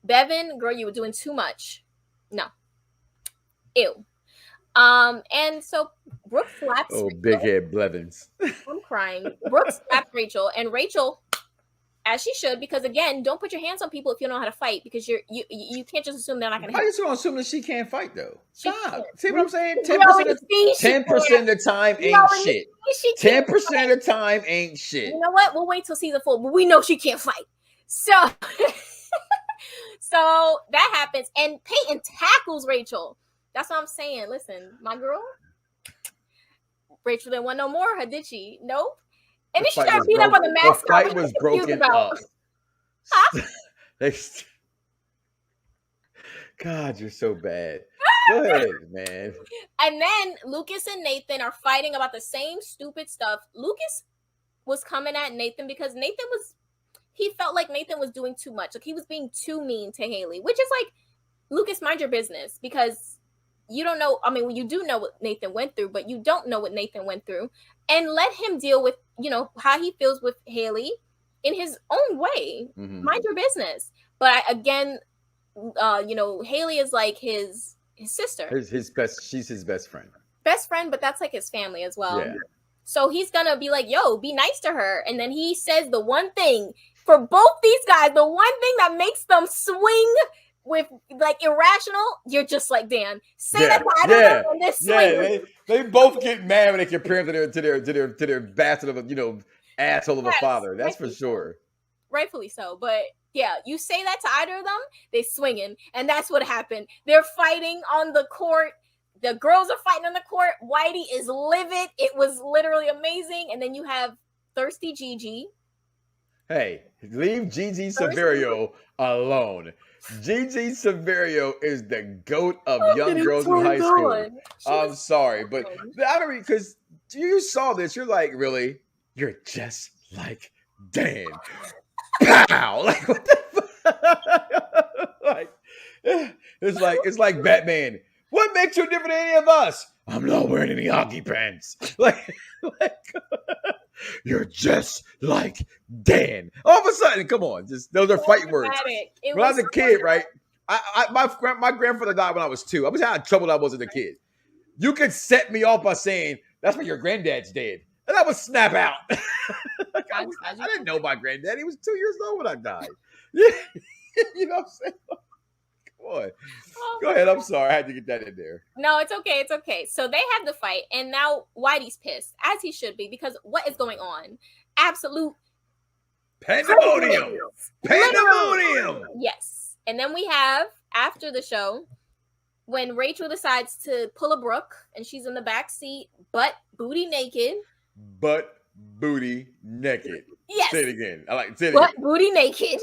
Speaker 2: Bevan, girl, you were doing too much. No. Ew. And so Brooke slaps
Speaker 1: Rachel. Big head Blevins.
Speaker 2: I'm crying. Brooke slaps Rachel, and Rachel, as she should, because again, don't put your hands on people if you don't know how to fight, because you can't just assume they're not going to.
Speaker 1: Why are you going to assume that she can't fight though? Stop. See what I'm saying? 10% of the time ain't shit. 10% of the time ain't shit.
Speaker 2: You know what? We'll wait till season 4, but we know she can't fight. So, so that happens, and Peyton tackles Rachel. That's what I'm saying. Listen, my girl, Rachel didn't want no more of her, did she? Nope. And then she got beat up on the mascot.
Speaker 1: The fight was broken up.
Speaker 2: Huh?
Speaker 1: God, you're so bad. Go ahead, man.
Speaker 2: And then Lucas and Nathan are fighting about the same stupid stuff. Lucas was coming at Nathan because he felt like Nathan was doing too much. Like he was being too mean to Haley, which is like, Lucas, mind your business, because you don't know. You do know what Nathan went through, but you don't know what Nathan went through, and let him deal with, how he feels with Haley, in his own way. Mind your business. But again, Haley is like his sister.
Speaker 1: His best. She's his best friend.
Speaker 2: Best friend, but that's like his family as well.
Speaker 1: Yeah.
Speaker 2: So he's gonna be like, yo, be nice to her. And then he says the one thing for both these guys, the one thing that makes them swing with like irrational, you're just like Dan. Say that to either of them and they're swinging.
Speaker 1: They both get mad when they compare him to their bastard of a asshole of a father. That's for sure.
Speaker 2: Rightfully so. But yeah, you say that to either of them, they swinging. And that's what happened. They're fighting on the court. The girls are fighting on the court. Whitey is livid. It was literally amazing. And then you have Thirsty Gigi. Hey,
Speaker 1: leave Gigi Severio alone. Gigi Severio is the GOAT of young girls in high school. I'm sorry, but I don't because you saw this. You're like, really? You're just like Dan. Pow! Like what the fuck? It's like Batman. What makes you different than any of us? I'm not wearing any hockey pants. Like you're just like Dan. All of a sudden, come on, those are fight words. When I was a kid, right? My grandfather died when I was 2. I was how troubled I was as a kid. You could set me off by saying that's what your granddad's dead, and I would snap out. I didn't know my granddad. He was 2 years old when I died. Yeah, you know what I'm saying? Boy. Go ahead. I'm sorry. I had to get that in there.
Speaker 2: No, it's okay. It's okay. So they have the fight, and now Whitey's pissed, as he should be, because what is going on? Absolute
Speaker 1: pandemonium. Pandemonium.
Speaker 2: Yes. And then we have, after the show, when Rachel decides to pull a Brooke, and she's in the back seat, butt booty naked.
Speaker 1: Butt booty naked.
Speaker 2: Yes.
Speaker 1: Say it again. I like say it
Speaker 2: butt
Speaker 1: again.
Speaker 2: Booty naked.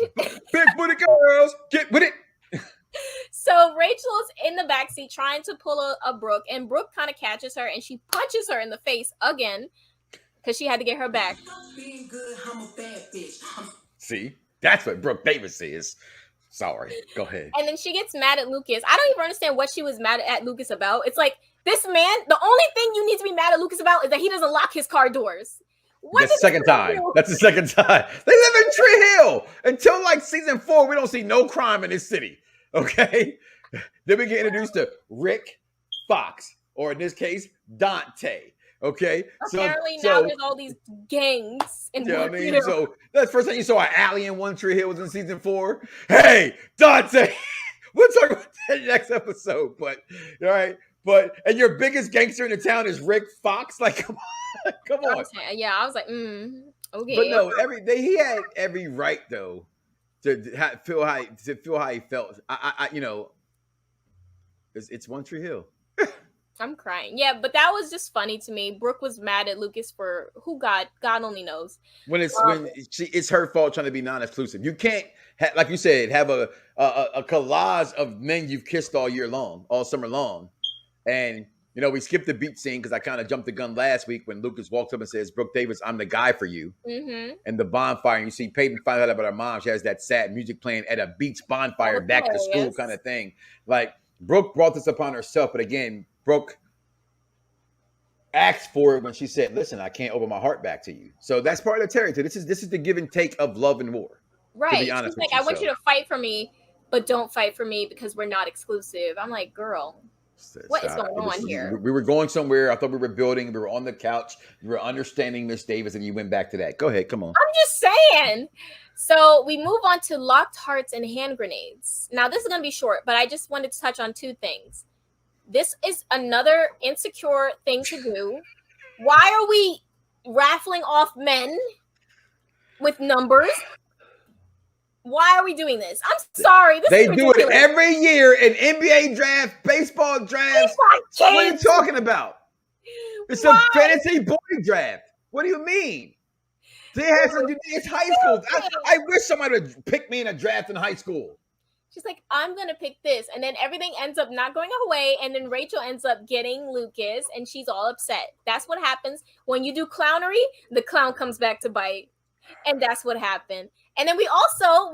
Speaker 1: Big booty girls, get with it.
Speaker 2: So Rachel's in the backseat trying to pull a Brooke, and Brooke kind of catches her, and she punches her in the face again because she had to get her back.
Speaker 3: Being good, I'm a bad bitch.
Speaker 1: See, that's what Brooke Davis is. Sorry, go ahead.
Speaker 2: And then she gets mad at Lucas. I don't even understand what she was mad at Lucas about. It's like, this man, the only thing you need to be mad at Lucas about is that he doesn't lock his car doors.
Speaker 1: That's the second time. That's the second time. They live in Tree Hill. Until like season 4, we don't see no crime in this city. Okay? Then we get introduced to Rick Fox, or in this case, Dante. Okay?
Speaker 2: Apparently now there's all these gangs in
Speaker 1: So that's the first time you saw an alley in One Tree Hill was in season 4. Hey, Dante! We'll talk about that next episode. But all right. And your biggest gangster in the town is Rick Fox? Like, come on.
Speaker 2: Yeah, I was like, okay.
Speaker 1: But no, he had every right though to feel how he felt. It's One Tree Hill.
Speaker 2: I'm crying. Yeah, but that was just funny to me. Brooke was mad at Lucas for God only knows.
Speaker 1: When it's her fault trying to be non-exclusive. You can't, like you said, have a collage of men you've kissed all year long, all summer long. And, we skipped the beat scene because I kind of jumped the gun last week when Lucas walked up and says, Brooke Davis, I'm the guy for you.
Speaker 2: Mm-hmm.
Speaker 1: And the bonfire, and you see Peyton find out about her mom. She has that sad music playing at a beach bonfire, back to school kind of thing. Like, Brooke brought this upon herself. But again, Brooke asked for it when she said, listen, I can't open my heart back to you. So that's part of the territory. This is the give and take of love and war.
Speaker 2: Right.
Speaker 1: To be honest with
Speaker 2: you. I want you to fight for me, but don't fight for me because we're not exclusive. I'm like, girl. What is going on here?
Speaker 1: We were going somewhere. I thought we were building. We were on the couch. You were understanding Miss Davis, and you went back to that. Go ahead. Come on.
Speaker 2: I'm just saying. So we move on to locked hearts and hand grenades. Now, this is going to be short, but I just wanted to touch on 2 things. This is another insecure thing to do. Why are we raffling off men with numbers? Why are we doing this? I'm sorry.
Speaker 1: They do it every year in NBA draft, baseball drafts. What are you talking about? It's a fantasy boy draft. What do you mean? It's high school. I wish somebody would pick me in a draft in high school.
Speaker 2: She's like, I'm going to pick this. And then everything ends up not going her way. And then Rachel ends up getting Lucas and she's all upset. That's what happens when you do clownery. The clown comes back to bite. And that's what happened. And then we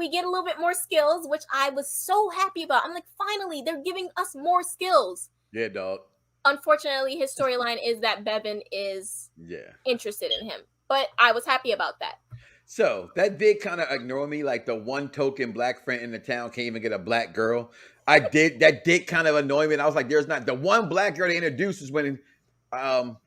Speaker 2: get a little bit more skills, which I was so happy about. I'm like, finally, they're giving us more skills.
Speaker 1: Yeah, dog.
Speaker 2: Unfortunately, his storyline is that Bevan is interested in him. But I was happy about that.
Speaker 1: So that did kind of ignore me. Like the one token black friend in the town can't even get a black girl. That did kind of annoy me. And I was like, there's not the one black girl they introduced is when um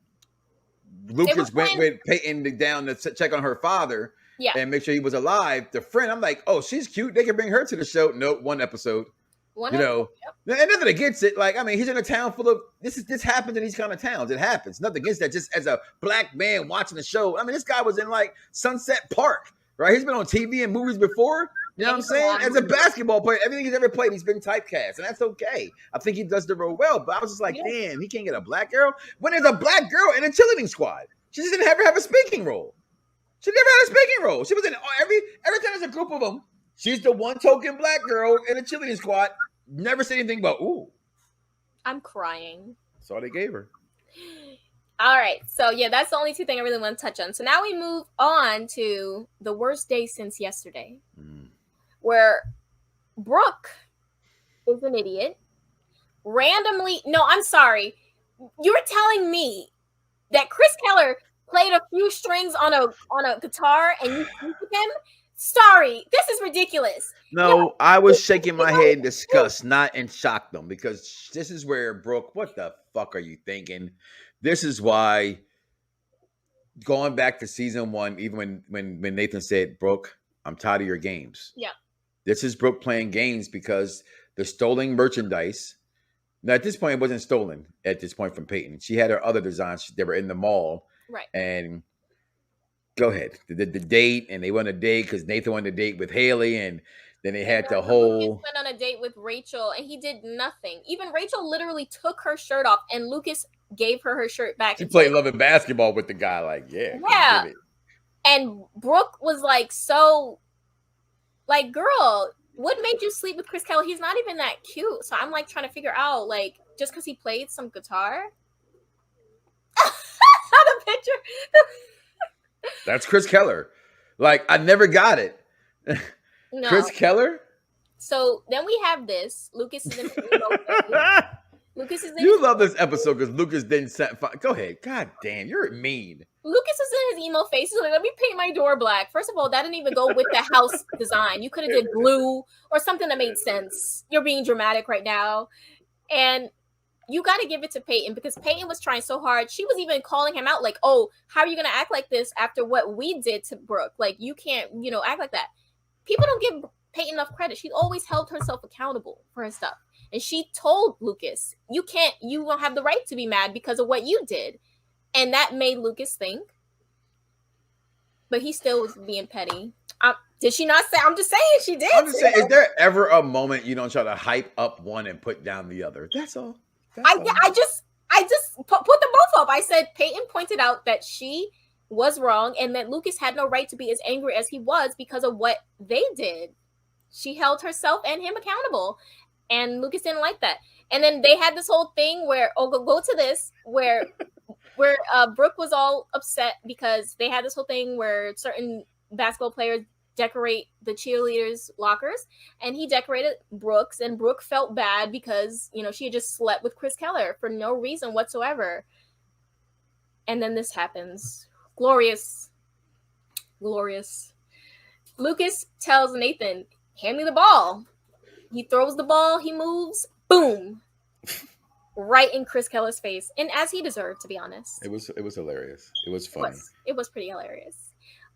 Speaker 2: They were
Speaker 1: Lucas went
Speaker 2: playing,
Speaker 1: with Peyton down to check on her father
Speaker 2: yeah,
Speaker 1: and make sure he was alive. The friend, I'm like, oh, she's cute. They can bring her to the show. Nope, one episode.
Speaker 2: one
Speaker 1: You
Speaker 2: of
Speaker 1: know,
Speaker 2: yep.
Speaker 1: and nothing against it. Like, I mean, he's in a town full of this happens in these kind of towns. It happens. Nothing against that. Just as a black man watching the show. I mean, this guy was in like Sunset Park, right? He's been on TV and movies before. You know what I'm saying? As a basketball player, everything he's ever played, he's been typecast, and that's okay. I think he does the role well. But I was just like, damn, he can't get a black girl when there's a black girl in a cheerleading squad. She just didn't ever have a speaking role. She never had a speaking role. She was in every time there's a group of them. She's the one token black girl in a cheerleading squad. Never said anything about ooh.
Speaker 2: I'm crying.
Speaker 1: That's all they gave her.
Speaker 2: All right. So yeah, that's the only two things I really want to touch on. So now we move on to the worst day since yesterday. Where Brooke is an idiot. Randomly, no, I'm sorry. You're telling me that Chris Keller played a few strings on a guitar and you sleep with him? Sorry, this is ridiculous.
Speaker 1: No, I was shaking my head in disgust, not in shock them, because this is where Brooke, what the fuck are you thinking? This is why going back to season 1, even when Nathan said, Brooke, I'm tired of your games.
Speaker 2: Yeah.
Speaker 1: This is Brooke playing games because the stolen merchandise. Now, at this point, it wasn't stolen at this point from Peyton. She had her other designs. They were in the mall.
Speaker 2: Right.
Speaker 1: And go ahead. The date, and they went on a date because Nathan went on a date with Haley, and then they had the whole.
Speaker 2: Lucas went on a date with Rachel, and he did nothing. Even Rachel literally took her shirt off, and Lucas gave her shirt back.
Speaker 1: She played love and basketball with the guy, like, yeah.
Speaker 2: And Brooke was like, so, like, girl, what made you sleep with Chris Keller? He's not even that cute. So I'm like trying to figure out, like, just because he played some guitar. The picture.
Speaker 1: That's Chris Keller. Like, I never got it.
Speaker 2: No.
Speaker 1: Chris Keller?
Speaker 2: So then we have this. Lucas is in his emo phase. Lucas is in
Speaker 1: You love this episode because Lucas didn't set. Go ahead. God damn, you're mean.
Speaker 2: Lucas is in his emo face. He's like, let me paint my door black. First of all, that didn't even go with the house design. You could have did blue or something that made sense. You're being dramatic right now. And you got to give it to Peyton because Peyton was trying so hard. She was even calling him out like, oh, how are you going to act like this after what we did to Brooke? Like, you can't, act like that. People don't give Peyton enough credit. She always held herself accountable for her stuff. And she told Lucas, you don't have the right to be mad because of what you did. And that made Lucas think. But he still was being petty. Did she not say? I'm just saying she did.
Speaker 1: I'm just saying, is there ever a moment you don't try to hype up one and put down the other? That's all.
Speaker 2: I just put them both up. I said Peyton pointed out that she was wrong and that Lucas had no right to be as angry as he was because of what they did. She held herself and him accountable. And Lucas didn't like that. And then they had this whole thing where, go to this, where Brooke was all upset because they had this whole thing where certain basketball players decorate the cheerleaders' lockers, and he decorated Brooke's, and Brooke felt bad because, she had just slept with Chris Keller for no reason whatsoever. And then this happens. Glorious. Lucas tells Nathan, hand me the ball. He throws the ball, he moves, boom, right in Chris Keller's face, and as he deserved, to be honest.
Speaker 1: It was hilarious. It was funny.
Speaker 2: It was pretty hilarious.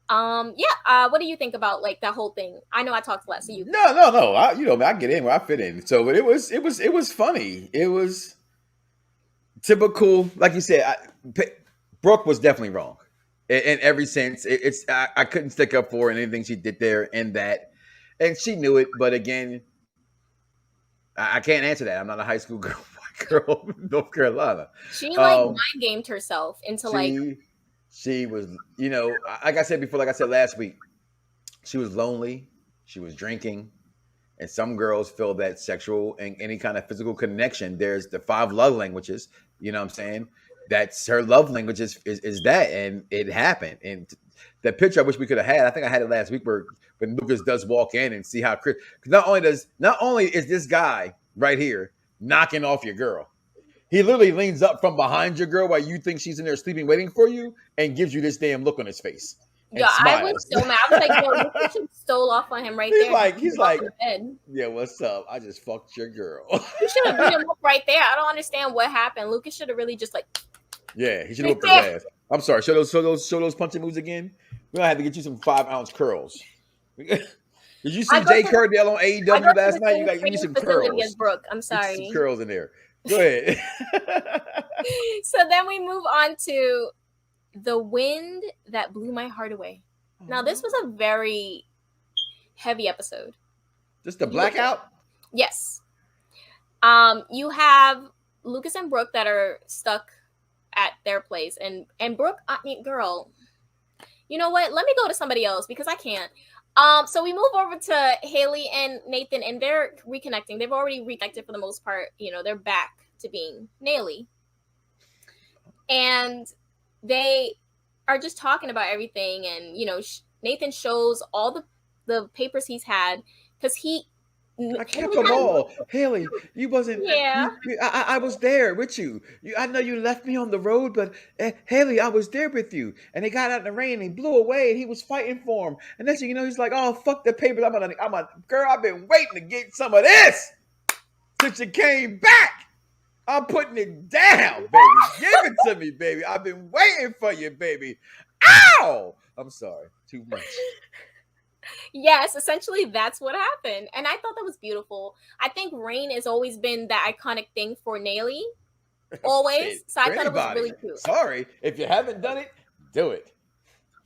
Speaker 2: What do you think about like that whole thing? I know I talked less, so you.
Speaker 1: No. I get in where I fit in. So, but it was funny. It was typical, like you said. Brooke was definitely wrong in every sense. I couldn't stick up for her in anything she did there and that, and she knew it. But again, I can't answer that. I'm not a high school girl in North Carolina.
Speaker 2: She mind gamed herself into
Speaker 1: She was, like I said before, like I said last week, she was lonely. She was drinking. And some girls feel that sexual and any kind of physical connection. There's the 5 love languages. You know what I'm saying? That's her love language is that. And it happened. And the picture I wish we could have had, I think I had it last week where when Lucas does walk in and see how Chris, because not only is this guy right here knocking off your girl, he literally leans up from behind your girl while you think she's in there sleeping, waiting for you, and gives you this damn look on his face.
Speaker 2: Yeah, I was so mad. I was like, yo, Lucas should stole off on him right there.
Speaker 1: He's like,
Speaker 2: bed.
Speaker 1: yeah, what's up? I just fucked your girl.
Speaker 2: You should have beat him up right there. I don't understand what happened. Lucas should have really just like.
Speaker 1: Yeah, he should have whooped his ass. I'm sorry. Show those punching moves again. We're gonna have to get you some 5-ounce curls. Did you see Jay Cardell on AEW last night? You got you need some curls.
Speaker 2: Brooke, I'm sorry.
Speaker 1: Some curls in there. Go ahead.
Speaker 2: So then we move on to The Wind That Blew My Heart Away. Now this was a very heavy episode.
Speaker 1: Just the blackout?
Speaker 2: Yes. You have Lucas and Brooke that are stuck at their place, and Brooke, I mean, girl, you know what? Let me go to somebody else because I can't. So we move over to Haley and Nathan, and they're reconnecting. They've already reconnected for the most part. You know, they're back to being Naily, and they are just talking about everything. And you know, Nathan shows all the papers he's had because
Speaker 1: I kept them all. Haley, you wasn't.
Speaker 2: Yeah.
Speaker 1: I was there with you. I know you left me on the road, but Haley, I was there with you. And they got out in the rain. And he blew away, and he was fighting for him. And then you know, he's like, "Oh, fuck the papers. I'm a girl. I've been waiting to get some of this since you came back. I'm putting it down, baby. Give it to me, baby. I've been waiting for you, baby. Ow! I'm sorry. Too much."
Speaker 2: Yes, essentially that's what happened. And I thought that was beautiful. I think rain has always been the iconic thing for Naily. Always. So I thought it was really cute.
Speaker 1: Sorry. If you haven't done it, do it.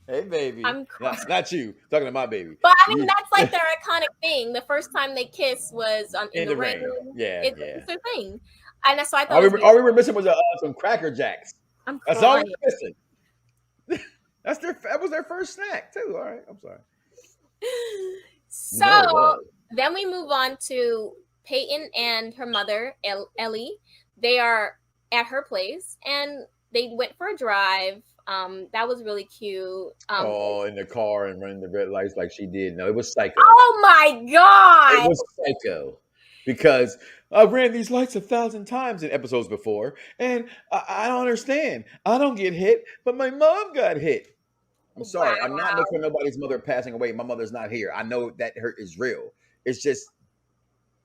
Speaker 1: Hey, baby.
Speaker 2: I'm
Speaker 1: not you. Talking to my baby.
Speaker 2: But I mean, that's like their iconic thing. The first time they kissed was in the rain.
Speaker 1: Yeah,
Speaker 2: it's their thing. And so I thought
Speaker 1: all we were missing was some Cracker Jacks.
Speaker 2: That's
Speaker 1: all we were missing. That was their first snack, too. All right. I'm sorry.
Speaker 2: So then we move on to Peyton and her mother, Ellie. They are at her place and they went for a drive. That was really cute.
Speaker 1: In the car and running the red lights like she did. No, it was psycho.
Speaker 2: Oh my God.
Speaker 1: It was psycho. Because I've ran these lights 1,000 times in episodes before, and I don't understand. I don't get hit, but my mom got hit. I'm sorry. Wow. I'm not looking for nobody's mother passing away. My mother's not here. I know that hurt is real. It's just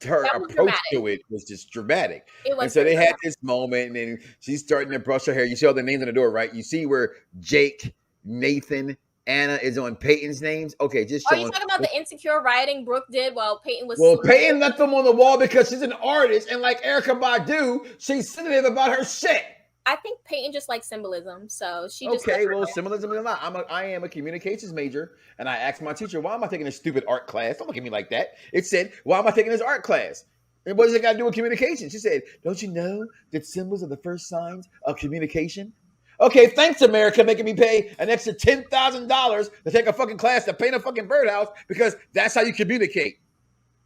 Speaker 1: her approach to it was just dramatic. And so they had this moment, and then she's starting to brush her hair. You see all the names on the door, right? You see where Jake, Nathan, Anna is on Peyton's names. Okay, just showing.
Speaker 2: Are you talking about the insecure writing Brooke did while Peyton was?
Speaker 1: Well, Peyton left them on the wall because she's an artist, and like Erykah Badu, she's sensitive about her shit.
Speaker 2: I think Peyton just likes symbolism, so she just
Speaker 1: symbolism is a lot. I am a communications major, and I asked my teacher, "Why am I taking this stupid art class?" Don't look at me like that. It said, "Why am I taking this art class?" And what does it got to do with communication? She said, "Don't you know that symbols are the first signs of communication?" Okay, thanks, America, making me pay an extra $10,000 to take a fucking class to paint a fucking birdhouse because that's how you communicate.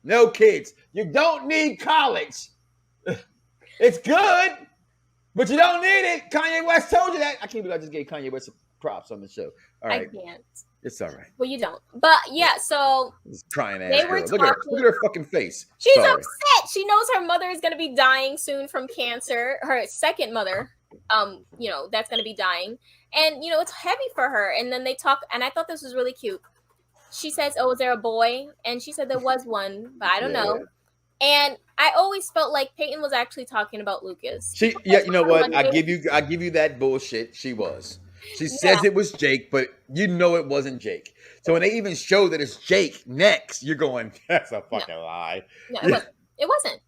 Speaker 1: No, kids, you don't need college. It's good. But you don't need it. Kanye West told you that. I can't believe I just gave Kanye West some props on the show. All right.
Speaker 2: I can't.
Speaker 1: It's all right.
Speaker 2: Well, you don't. But yeah, so
Speaker 1: this crying ass girl. Look at her fucking face.
Speaker 2: She's upset. She knows her mother is gonna be dying soon from cancer. Her second mother, that's gonna be dying. And it's heavy for her. And then they talk, and I thought this was really cute. She says, "Oh, is there a boy?" And she said there was one, but I don't know. And I always felt like Peyton was actually talking about Lucas.
Speaker 1: You know what? I give you that bullshit. She was. She says it was Jake, but it wasn't Jake. So when they even show that it's Jake next, you're going, that's a fucking lie.
Speaker 2: No, it wasn't.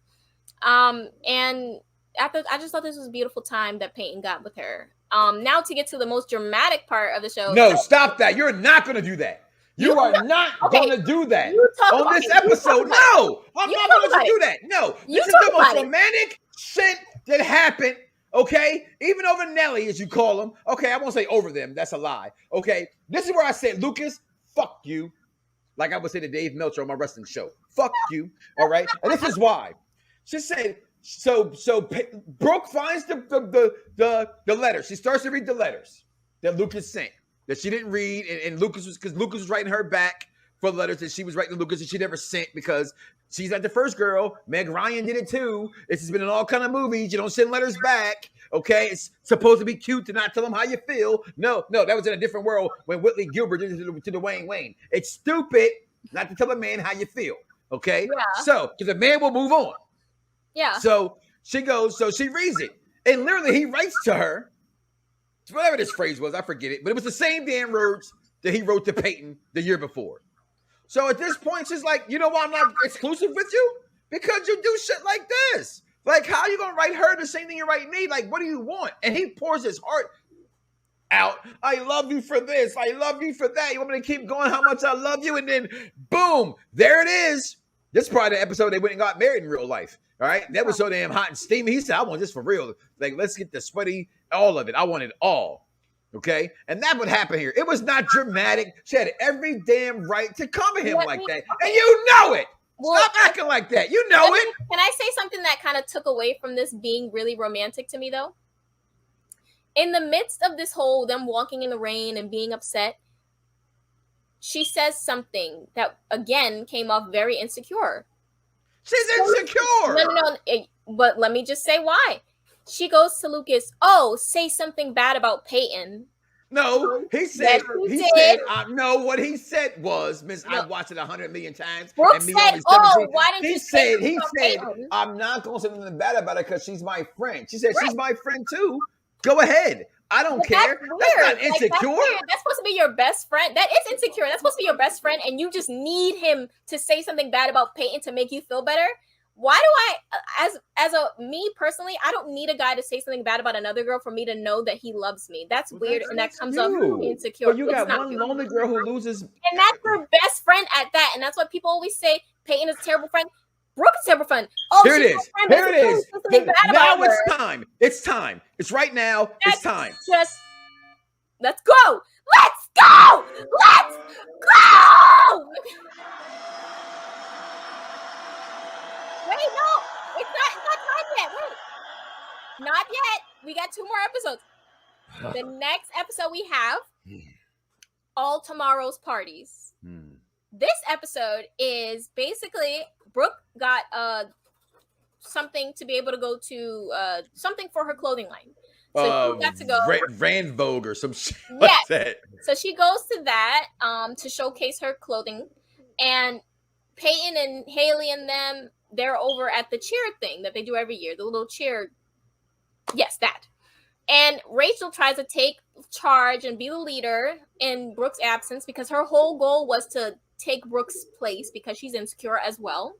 Speaker 2: And I just thought this was a beautiful time that Peyton got with her. Now to get to the most dramatic part of the show.
Speaker 1: No, stop that. You're not going to do that. You are not going to do that on this episode. No, I'm not going to do that. No, this is the most romantic shit that happened. Okay, even over Nelly, as you call them. Okay, I won't say over them. That's a lie. Okay, this is where I said, Lucas, fuck you. Like I would say to Dave Meltzer on my wrestling show. Fuck you. All right, and this is why. She said, so Brooke finds the letter. She starts to read the letters that Lucas sent. That she didn't read, and Lucas was writing her back for the letters that she was writing to Lucas and she never sent because she's not the first girl. Meg Ryan did it too. This has been in all kind of movies. You don't send letters back. Okay, it's supposed to be cute to not tell them how you feel. No, that was in a different world when Whitley Gilbert did it to Dwayne Wayne. It's stupid not to tell a man how you feel. Okay,
Speaker 2: Yeah.
Speaker 1: so because a man will move on.
Speaker 2: Yeah.
Speaker 1: So she goes, so she reads it, and literally he writes to her, whatever this phrase was, I forget it, but it was the same damn words that he wrote to Peyton the year before. So at this point, she's like, you know why I'm not exclusive with you? Because you do shit like this. Like, how are you gonna write her the same thing you write me? Like, what do you want? And he pours his heart out. I love you for this. I love you for that. You want me to keep going how much I love you? And then boom, there it is. This is probably the episode they went and got married in real life. All right. That was so damn hot and steamy. He said, I want this for real. Like, let's get the sweaty, all of it. I want it all. Okay. And that would happen here. It was not dramatic. She had every damn right to come at him like that. And you know it. Well, stop acting like that. You know it.
Speaker 2: Can I say something that kind of took away from this being really romantic to me, though? In the midst of this whole them walking in the rain and being upset, she says something that, again, came off very insecure.
Speaker 1: She's insecure.
Speaker 2: No. But let me just say why. She goes to Lucas, oh, say something bad about Peyton.
Speaker 1: No, he said, no, what he said was, Miss, I watched it 100 million times.
Speaker 2: Brooke said, oh, why didn't you say
Speaker 1: he said, I'm not going to say anything bad about her because she's my friend. She said, she's my friend too. Go ahead. I don't care. That's not insecure.
Speaker 2: That's supposed to be your best friend. That is insecure. That's supposed to be your best friend, and you just need him to say something bad about Peyton to make you feel better. Why do me personally, I don't need a guy to say something bad about another girl for me to know that he loves me. That's weird, and that comes off insecure.
Speaker 1: But you got one lonely girl who loses,
Speaker 2: and that's your best friend at that. And that's what people always say. Peyton is a terrible friend. Brooke is a terrible friend. Oh,
Speaker 1: here it is. Here it is. Now it's time. It's time. It's right now. It's time.
Speaker 2: Just let's go. Let's go. Let's go. Wait, no, it's not time yet. Wait, not yet. We got 2 more episodes. The next episode we have all tomorrow's parties. This episode is basically Brooke got something to be able to go to something for her clothing line. So she got to go
Speaker 1: Rand Vogue or some shit
Speaker 2: like
Speaker 1: that.
Speaker 2: So she goes to that to showcase her clothing, and Peyton and Haley and them, they're over at the cheer thing that they do every year, the little cheer. Yes, that. And Rachel tries to take charge and be the leader in Brooke's absence because her whole goal was to take Brooke's place because she's insecure as well.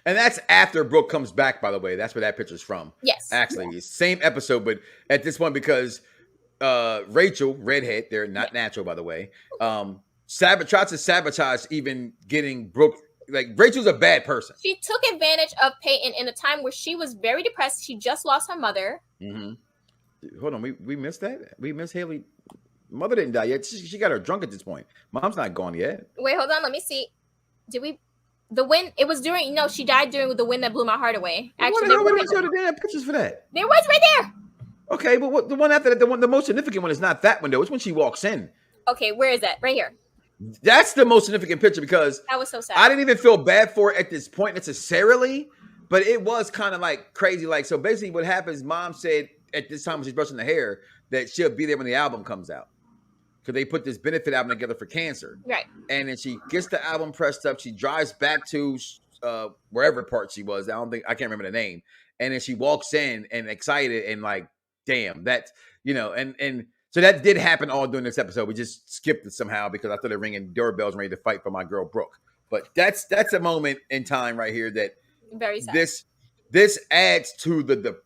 Speaker 1: And that's after Brooke comes back, by the way. That's where that picture's from.
Speaker 2: Yes.
Speaker 1: Actually, same episode, but at this point, because Rachel, redhead, they're not natural, by the way, tries to sabotage even getting Brooke. Like, Rachel's a bad person.
Speaker 2: She took advantage of Peyton in a time where she was very depressed. She just lost her mother.
Speaker 1: Mm-hmm. Hold on, we missed that? We missed Haley. Mother didn't die yet. She got her drunk at this point. Mom's not gone yet.
Speaker 2: Wait, hold on. Let me see. Did we... The wind, it was during, no, she died during the wind that blew my heart away. Actually,
Speaker 1: there was the damn pictures for that.
Speaker 2: There was right there.
Speaker 1: Okay, but what the one after that, the most significant one is not that window. It's when she walks in.
Speaker 2: Okay, where is that? Right here.
Speaker 1: That's the most significant picture because
Speaker 2: that was so sad.
Speaker 1: I didn't even feel bad for it at this point necessarily, but it was kind of like crazy. Like, so basically what happens, Mom said at this time when she's brushing the hair that she'll be there when the album comes out. Because they put this benefit album together for cancer.
Speaker 2: Right.
Speaker 1: And then she gets the album pressed up. She drives back to wherever part she was. I can't remember the name. And then she walks in and excited and like, damn, that's, and so that did happen all during this episode. We just skipped it somehow because I started ringing doorbells and ready to fight for my girl Brooke. But that's a moment in time right here that
Speaker 2: very sad.
Speaker 1: This adds to the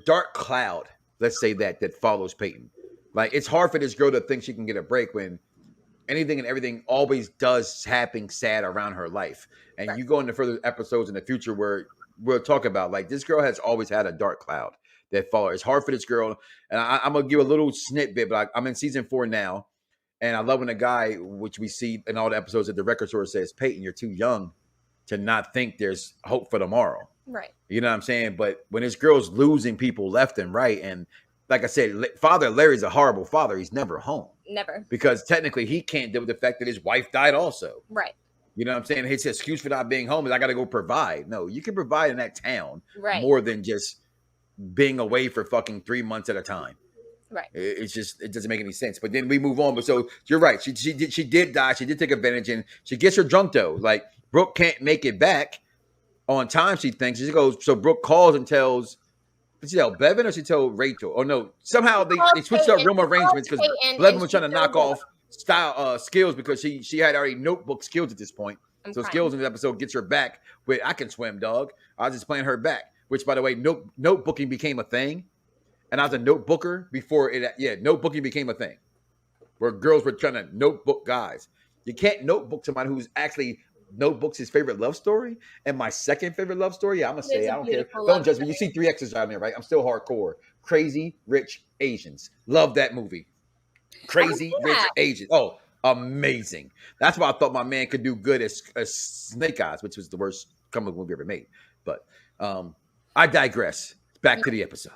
Speaker 1: dark cloud, let's say that follows Peyton. Like, it's hard for this girl to think she can get a break when anything and everything always does happen sad around her life. And right. You go into further episodes in the future where we'll talk about, like, this girl has always had a dark cloud that follows. It's hard for this girl. And I'm going to give a little snippet, but I'm in season 4 now. And I love when a guy, which we see in all the episodes at the record store, says, Peyton, you're too young to not think there's hope for tomorrow.
Speaker 2: Right.
Speaker 1: You know what I'm saying? But when this girl's losing people left and right, and like I said, Father Larry's a horrible father. He's never home.
Speaker 2: Never. Because
Speaker 1: technically he can't deal with the fact that his wife died also.
Speaker 2: Right.
Speaker 1: You know what I'm saying? His excuse for not being home is I got to go provide. No, you can provide in that town
Speaker 2: right.
Speaker 1: more than just being away for fucking 3 months at a time.
Speaker 2: Right.
Speaker 1: It's just, it doesn't make any sense. But then we move on. But so you're right. She did die. She did take advantage, and she gets her drunk though. Like Brooke can't make it back on time. She thinks she goes. So Brooke calls and tells. Did she tell Bevan or she told Rachel? Oh no! Somehow they switched up room arrangements because Bevan was trying to knock off skills because she had already notebook skills at this point. So skills in the episode gets her back with I can swim, dog. I was just playing her back. Which, by the way, notebooking became a thing. And I was a notebooker before it. Yeah, notebooking became a thing where girls were trying to notebook guys. You can't notebook somebody who's actually notebooks his favorite love story. And my second favorite love story, yeah, I'm gonna say I don't care. Don't judge me. You see 3 X's on there, right? I'm still hardcore. Crazy Rich Asians. Love that movie. Crazy Rich Asians. Oh, amazing. That's why I thought my man could do good as Snake Eyes, which was the worst comic movie ever made. But I digress. Back to the episode.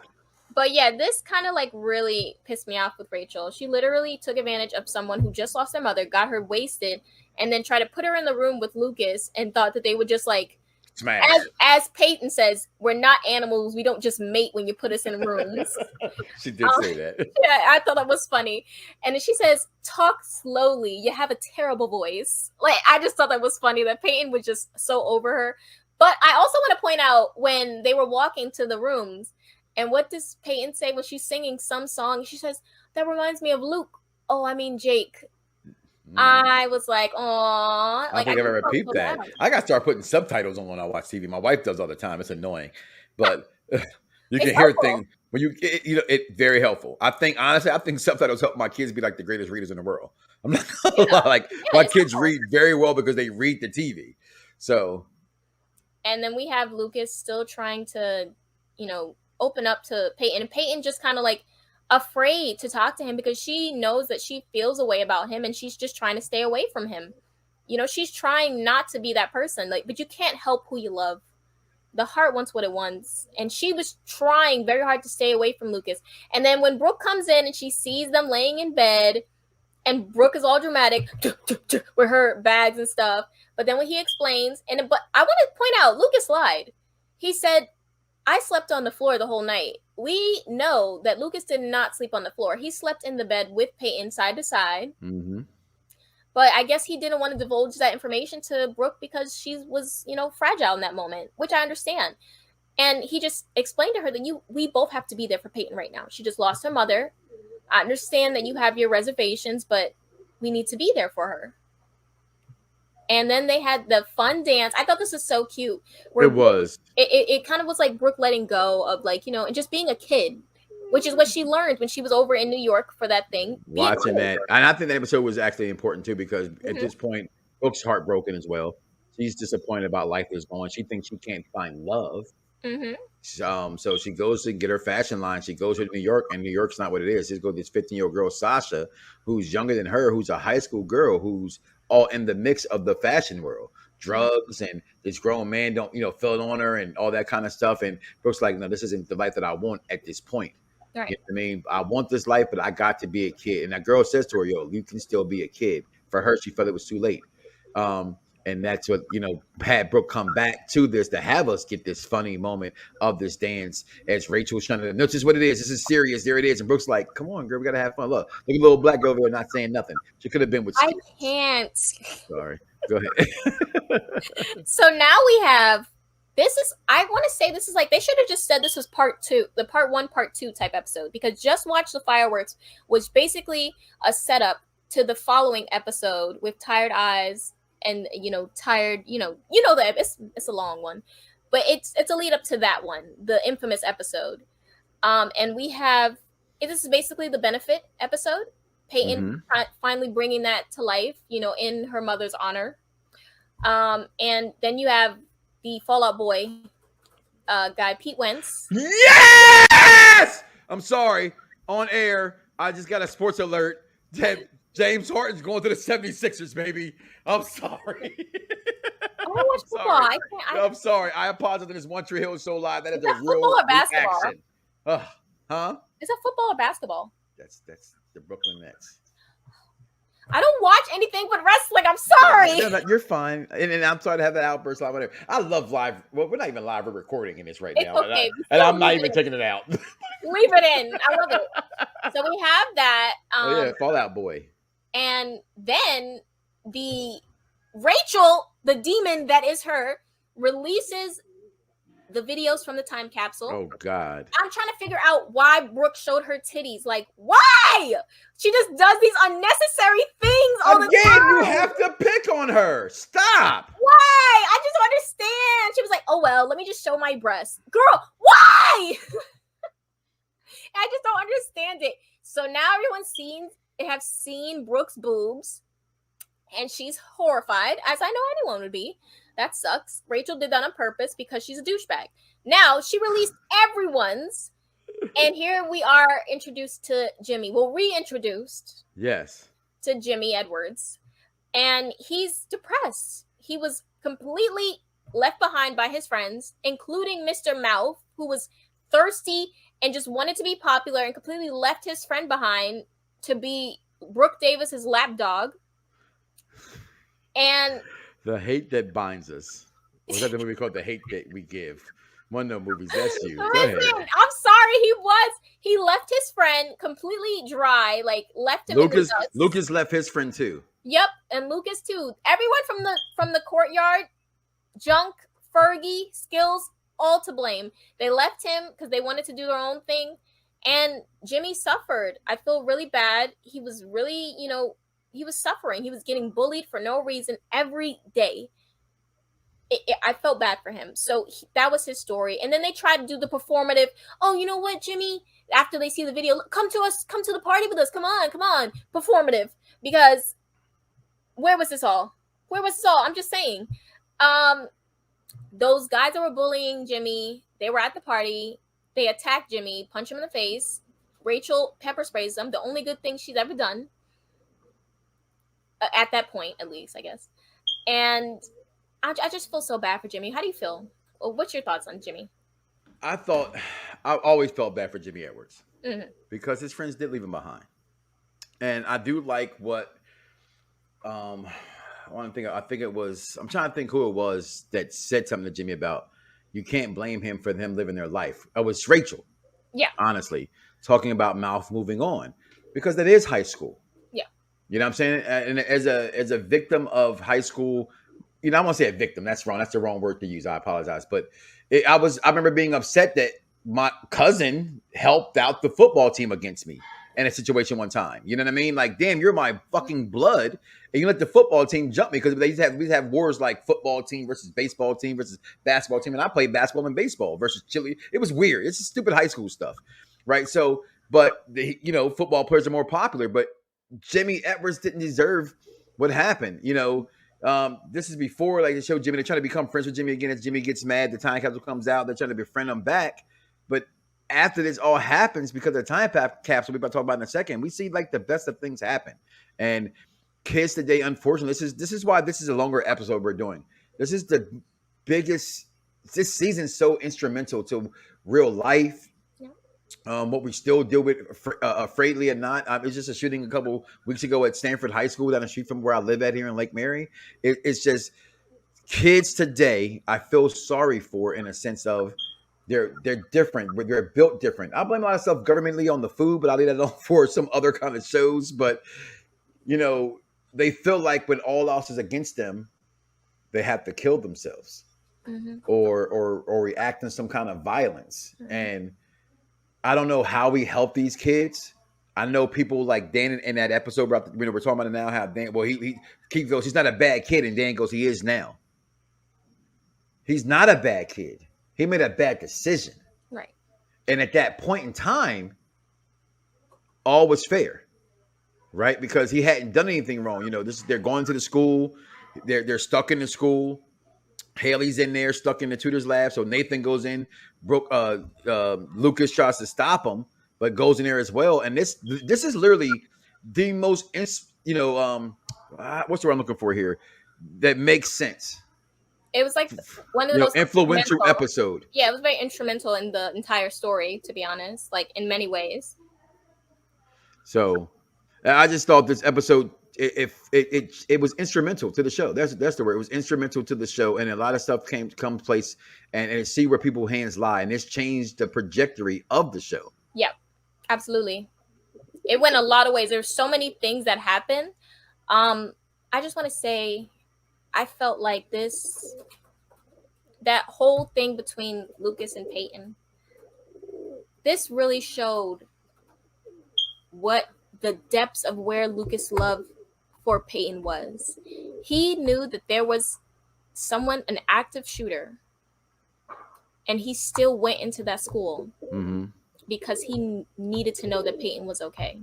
Speaker 2: But yeah, this kind of like really pissed me off with Rachel. She literally took advantage of someone who just lost their mother, got her wasted, and then tried to put her in the room with Lucas and thought that they would just like
Speaker 1: smash.
Speaker 2: As Peyton says, we're not animals. We don't just mate when you put us in rooms.
Speaker 1: She did say that.
Speaker 2: Yeah, I thought that was funny. And then she says, talk slowly. You have a terrible voice. Like, I just thought that was funny that Peyton was just so over her. But I also want to point out when they were walking to the rooms, and what does Peyton say when she's singing some song? She says, that reminds me of Luke. Oh, I mean, Jake. I was like, "Aw!"
Speaker 1: I think I've ever peeped that. I got to start putting subtitles on when I watch TV. My wife does all the time. It's annoying, but you can hear things when it's very helpful. I think honestly, subtitles help my kids be like the greatest readers in the world. I'm not gonna lie. Like my kids read very well because they read the TV. So,
Speaker 2: and then we have Lucas still trying to, open up to Peyton, and Peyton just kind of like afraid to talk to him because she knows that she feels a way about him and she's just trying to stay away from him. She's trying not to be that person, but you can't help who you love. The heart wants what it wants, and she was trying very hard to stay away from Lucas. And then when Brooke comes in and she sees them laying in bed, and Brooke is all dramatic with her bags and stuff, but then when he explains, but I want to point out, Lucas lied. He said, I slept on the floor the whole night. We know that Lucas did not sleep on the floor. He slept in the bed with Peyton side to side.
Speaker 1: Mm-hmm.
Speaker 2: But I guess he didn't want to divulge that information to Brooke because she was, fragile in that moment, which I understand. And he just explained to her that we both have to be there for Peyton right now. She just lost her mother. I understand that you have your reservations, but we need to be there for her. And then they had the fun dance. I thought this was so cute.
Speaker 1: It was.
Speaker 2: It kind of was like Brooke letting go of and just being a kid, which is what she learned when she was over in New York for that thing.
Speaker 1: Watching that. And I think that episode was actually important too because at this point, Brooke's heartbroken as well. She's disappointed about life is going. She thinks she can't find love.
Speaker 2: Mm-hmm.
Speaker 1: So she goes to get her fashion line. She goes to New York, and New York's not what it is. She's got this 15-year-old girl, Sasha, who's younger than her, who's a high school girl, who's all in the mix of the fashion world, drugs, and this grown man don't fell on her and all that kind of stuff. And Brooke's like, no, this isn't the life that I want at this point.
Speaker 2: Right.
Speaker 1: You know what I mean? I want this life, but I got to be a kid. And that girl says to her, yo, you can still be a kid. For her, she felt it was too late. And that's what, had Brooke come back to this to have us get this funny moment of this dance as Rachel's trying to, no, this is what it is. This is serious. There it is. And Brooke's like, come on, girl, we got to have fun. Look at the little black girl over there not saying nothing. She could have been with
Speaker 2: I can't.
Speaker 1: Sorry. Go ahead.
Speaker 2: So now we have, I want to say this is like, they should have just said this was part 2, the part 1, part 2 type episode, because Just Watch the Fireworks was basically a setup to the following episode with Tired Eyes and tired, that it's a long one, but it's a lead up to that one, the infamous episode. And we have, this is basically the benefit episode. Peyton finally bringing that to life, in her mother's honor. And then you have the Fallout Boy guy, Pete Wentz.
Speaker 1: Yes! I'm sorry. On air, I just got a sports alert that James Harden's going to the 76ers, baby. I'm sorry.
Speaker 2: I don't watch football.
Speaker 1: I'm sorry. I apologize. This One Tree Hill is so live. That is a real
Speaker 2: football or basketball?
Speaker 1: reaction. Huh?
Speaker 2: Is that football or basketball?
Speaker 1: That's the Brooklyn Nets.
Speaker 2: I don't watch anything but wrestling. I'm sorry.
Speaker 1: No, you're fine. And I'm sorry to have that outburst. Like, whatever. I love live. Well, we're not even live. We're recording in this right
Speaker 2: It's
Speaker 1: now.
Speaker 2: okay.
Speaker 1: And I'm not even taking it out.
Speaker 2: Leave it in. I love it. So we have that.
Speaker 1: Oh, yeah, Fallout Boy.
Speaker 2: And then the Rachel, the demon that is her, releases the videos from the time capsule.
Speaker 1: Oh, God.
Speaker 2: I'm trying to figure out why Brooke showed her titties. Like, why? She just does these unnecessary things all the time.
Speaker 1: Again, you have to pick on her. Stop.
Speaker 2: Why? I just don't understand. She was like, oh, well, let me just show my breasts. Girl, why? I just don't understand it. So now everyone's seen Brooke's boobs, and she's horrified, as I know anyone would be. That sucks. Rachel did that on purpose because she's a douchebag. Now she released everyone's, and here we are introduced to Jimmy. Well, reintroduced.
Speaker 1: Yes.
Speaker 2: To Jimmy Edwards, and he's depressed. He was completely left behind by his friends, including Mr. Mouth, who was thirsty and just wanted to be popular and completely left his friend behind to be Brooke Davis's lapdog. And
Speaker 1: The Hate That Binds Us. Was that the movie called The Hate That We Give? One of those movies. That's you. Go ahead.
Speaker 2: I'm sorry. He left his friend completely dry, like left him in the dust.
Speaker 1: Lucas left his friend too.
Speaker 2: Yep, and Lucas too. Everyone from the courtyard, Junk, Fergie, Skills, all to blame. They left him because they wanted to do their own thing, and Jimmy suffered. I feel really bad. He was really, he was suffering. He was getting bullied for no reason every day. I felt bad for him. So that was his story. And then they tried to do the performative. Oh, you know what, Jimmy? After they see the video, come to us, come to the party with us. Come on. Performative. Because where was this all? I'm just saying. Those guys that were bullying Jimmy, they were at the party. They attacked Jimmy, punched him in the face. Rachel pepper sprays them. The only good thing she's ever done. At that point, at least, I guess. And I just feel so bad for Jimmy. How do you feel? What's your thoughts on Jimmy?
Speaker 1: I always felt bad for Jimmy Edwards
Speaker 2: because
Speaker 1: his friends did leave him behind. And I do like what, I'm trying to think who it was that said something to Jimmy about, you can't blame him for them living their life. It was Rachel.
Speaker 2: Yeah.
Speaker 1: Honestly, talking about Mouth moving on because that is high school.
Speaker 2: Yeah.
Speaker 1: You know what I'm saying? And as a victim of high school, I won't say a victim. That's wrong. That's the wrong word to use. I apologize. But I remember being upset that my cousin helped out the football team against me in a situation one time. You know what I mean? Like, damn, you're my fucking blood. And you let the football team jump me because we have wars like football team versus baseball team versus basketball team. And I played basketball and baseball versus Chile. It was weird. It's just stupid high school stuff. Right. So, but football players are more popular, but Jimmy Edwards didn't deserve what happened. This is before they show Jimmy. They're trying to become friends with Jimmy again. As Jimmy gets mad, the time capsule comes out. They're trying to befriend him back. But after this all happens, because of the time capsule we're about to talk about in a second, we see like the best of things happen. And kids today, unfortunately, this is why this is a longer episode we're doing. This is the biggest. This season's so instrumental to real life. What we still deal with, afraidly or not. It's just a shooting a couple weeks ago at Stanford High School down the street from where I live at here in Lake Mary. It's just kids today I feel sorry for in a sense of they're different, they're built different. I blame a lot of stuff governmentally on the food, but I'll leave that alone for some other kind of shows. But they feel like when all else is against them, they have to kill themselves or react in some kind of violence. And I don't know how we help these kids. I know people like Dan in that episode we're talking about it now. How Dan, he goes, he's not a bad kid, and Dan goes, he is now. He's not a bad kid. He made a bad decision,
Speaker 2: right? And
Speaker 1: at that point in time, all was fair, right? Because he hadn't done anything wrong. They're going to the school. They're stuck in the school. Haley's in there, stuck in the tutor's lab. So Nathan goes in. Lucas tries to stop him, but goes in there as well. And this is literally the most, what's the word I'm looking for here? That makes sense.
Speaker 2: It was like one of the most
Speaker 1: influential episode.
Speaker 2: Yeah, it was very instrumental in the entire story, to be honest, like in many ways.
Speaker 1: So I just thought this episode it was instrumental to the show. That's the word. It was instrumental to the show, and a lot of stuff come place, and see where people's hands lie, and this changed the trajectory of the show.
Speaker 2: Yep, absolutely. It went a lot of ways. There's so many things that happened. I just want to say, I felt like that whole thing between Lucas and Peyton, this really showed what the depths of where Lucas' love for Peyton was. He knew that there was someone, an active shooter, and he still went into that school because he needed to know that Peyton was okay.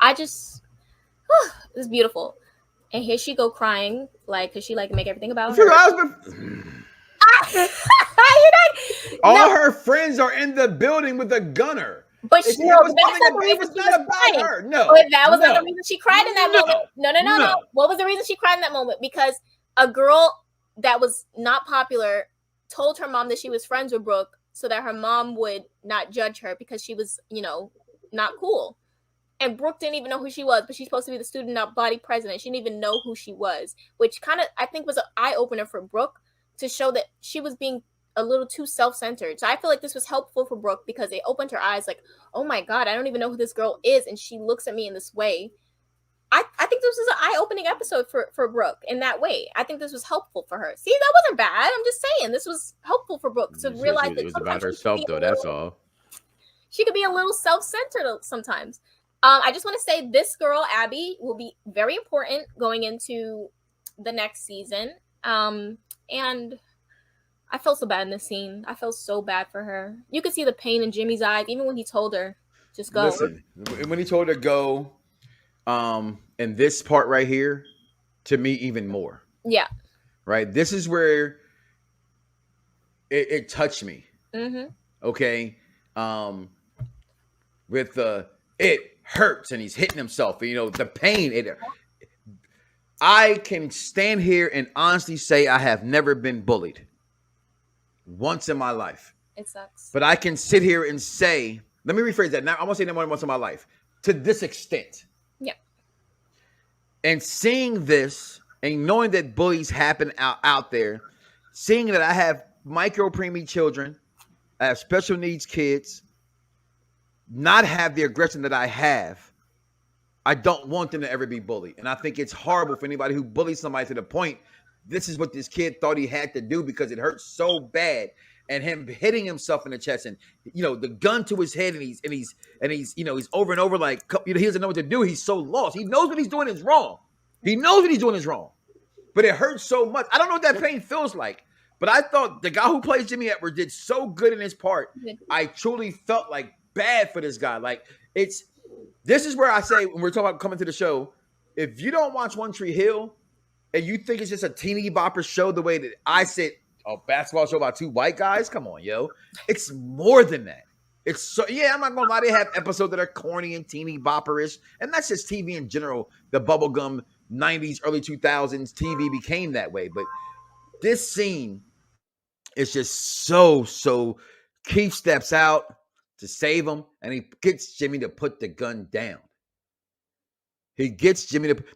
Speaker 2: It was beautiful. And here she go crying, like, because she like make everything about her.
Speaker 1: All her friends are in the building with a gunner.
Speaker 2: But it was not about
Speaker 1: her. No,
Speaker 2: but that was not the reason she cried in that moment. No. What was the reason she cried in that moment? Because a girl that was not popular told her mom that she was friends with Brooke so that her mom would not judge her because she was, not cool. And Brooke didn't even know who she was, but she's supposed to be the student body president. She didn't even know who she was, which kind of, I think, was an eye-opener for Brooke to show that she was being a little too self-centered. So I feel like this was helpful for Brooke because it opened her eyes like, oh my God, I don't even know who this girl is. And she looks at me in this way. I think this was an eye-opening episode for Brooke in that way. I think this was helpful for her. See, that wasn't bad. I'm just saying this was helpful for Brooke to realize that
Speaker 1: it was about herself, though. That's all.
Speaker 2: She could be a little self-centered sometimes. I just want to say this girl, Abby, will be very important going into the next season. And I felt so bad in this scene. I felt so bad for her. You could see the pain in Jimmy's eyes, even when he told her, just go.
Speaker 1: Listen, when he told her go, and this part right here, to me, even more.
Speaker 2: Yeah.
Speaker 1: Right? This is where it touched me.
Speaker 2: Mm-hmm.
Speaker 1: Okay? With it hurts, and he's hitting himself. The pain. I can stand here and honestly say I have never been bullied once in my life.
Speaker 2: It sucks.
Speaker 1: But I can sit here and say, let me rephrase that. Now, I'm going to say that more than once in my life. To this extent.
Speaker 2: Yeah.
Speaker 1: And seeing this and knowing that bullies happen out there, seeing that I have micro-preemie children, I have special needs kids, not have the aggression that I have, I don't want them to ever be bullied. And I think it's horrible for anybody who bullies somebody to the point, this is what this kid thought he had to do because it hurts so bad. And him hitting himself in the chest and, the gun to his head and he's over and over like, he doesn't know what to do. He's so lost. He knows what he's doing is wrong. But it hurts so much. I don't know what that pain feels like. But I thought the guy who plays Jimmy Edwards did so good in his part. I truly felt like bad for this guy. Like this is where I say when we're talking about coming to the show, if you don't watch One Tree Hill and you think it's just a teeny bopper show the way that I said, a basketball show about two white guys, come on, yo. It's more than that. It's so, I'm not gonna lie, they have episodes that are corny and teeny bopperish, and that's just TV in general. The bubblegum 90s, early 2000s TV became that way. But this scene is just so Keith steps out to save him, and he gets Jimmy to put the gun down.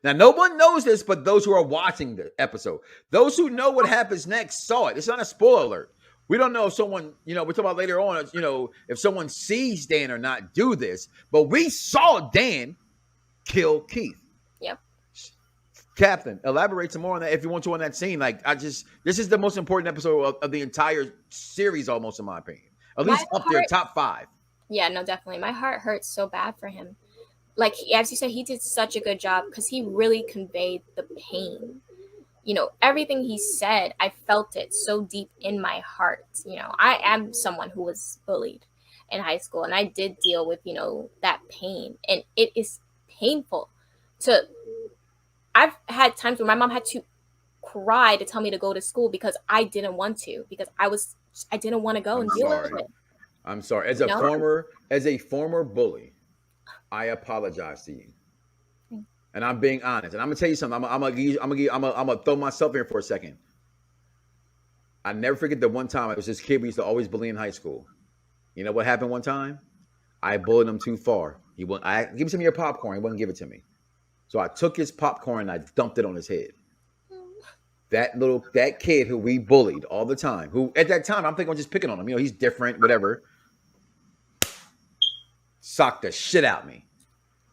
Speaker 1: Now, no one knows this, but those who are watching the episode, those who know what happens next saw it. It's not a spoiler alert. We don't know if someone, we're talking about later on, if someone sees Dan or not do this, but we saw Dan kill Keith.
Speaker 2: Yep.
Speaker 1: Captain, elaborate some more on that if you want to on that scene. This is the most important episode of the entire series, almost in my opinion. At least up there, top 5. Yeah,
Speaker 2: no, definitely. My heart hurts so bad for him. Like, as you said, he did such a good job because he really conveyed the pain. Everything he said, I felt it so deep in my heart. I am someone who was bullied in high school, and I did deal with, that pain. And it is painful I've had times where my mom had to cry to tell me to go to school because I didn't want to, because I didn't want to go and deal with it.
Speaker 1: I'm sorry. As a former bully, I apologize to you, and I'm being honest. And I'm gonna tell you something. I'm gonna throw myself in for a second. I never forget the one time it was this kid we used to always bully in high school. You know what happened one time? I bullied him too far. Give me some of your popcorn. He wouldn't give it to me. So I took his popcorn and I dumped it on his head. That kid who we bullied all the time, who at that time I'm thinking I'm just picking on him. You know, he's different, whatever. Socked the shit out of me.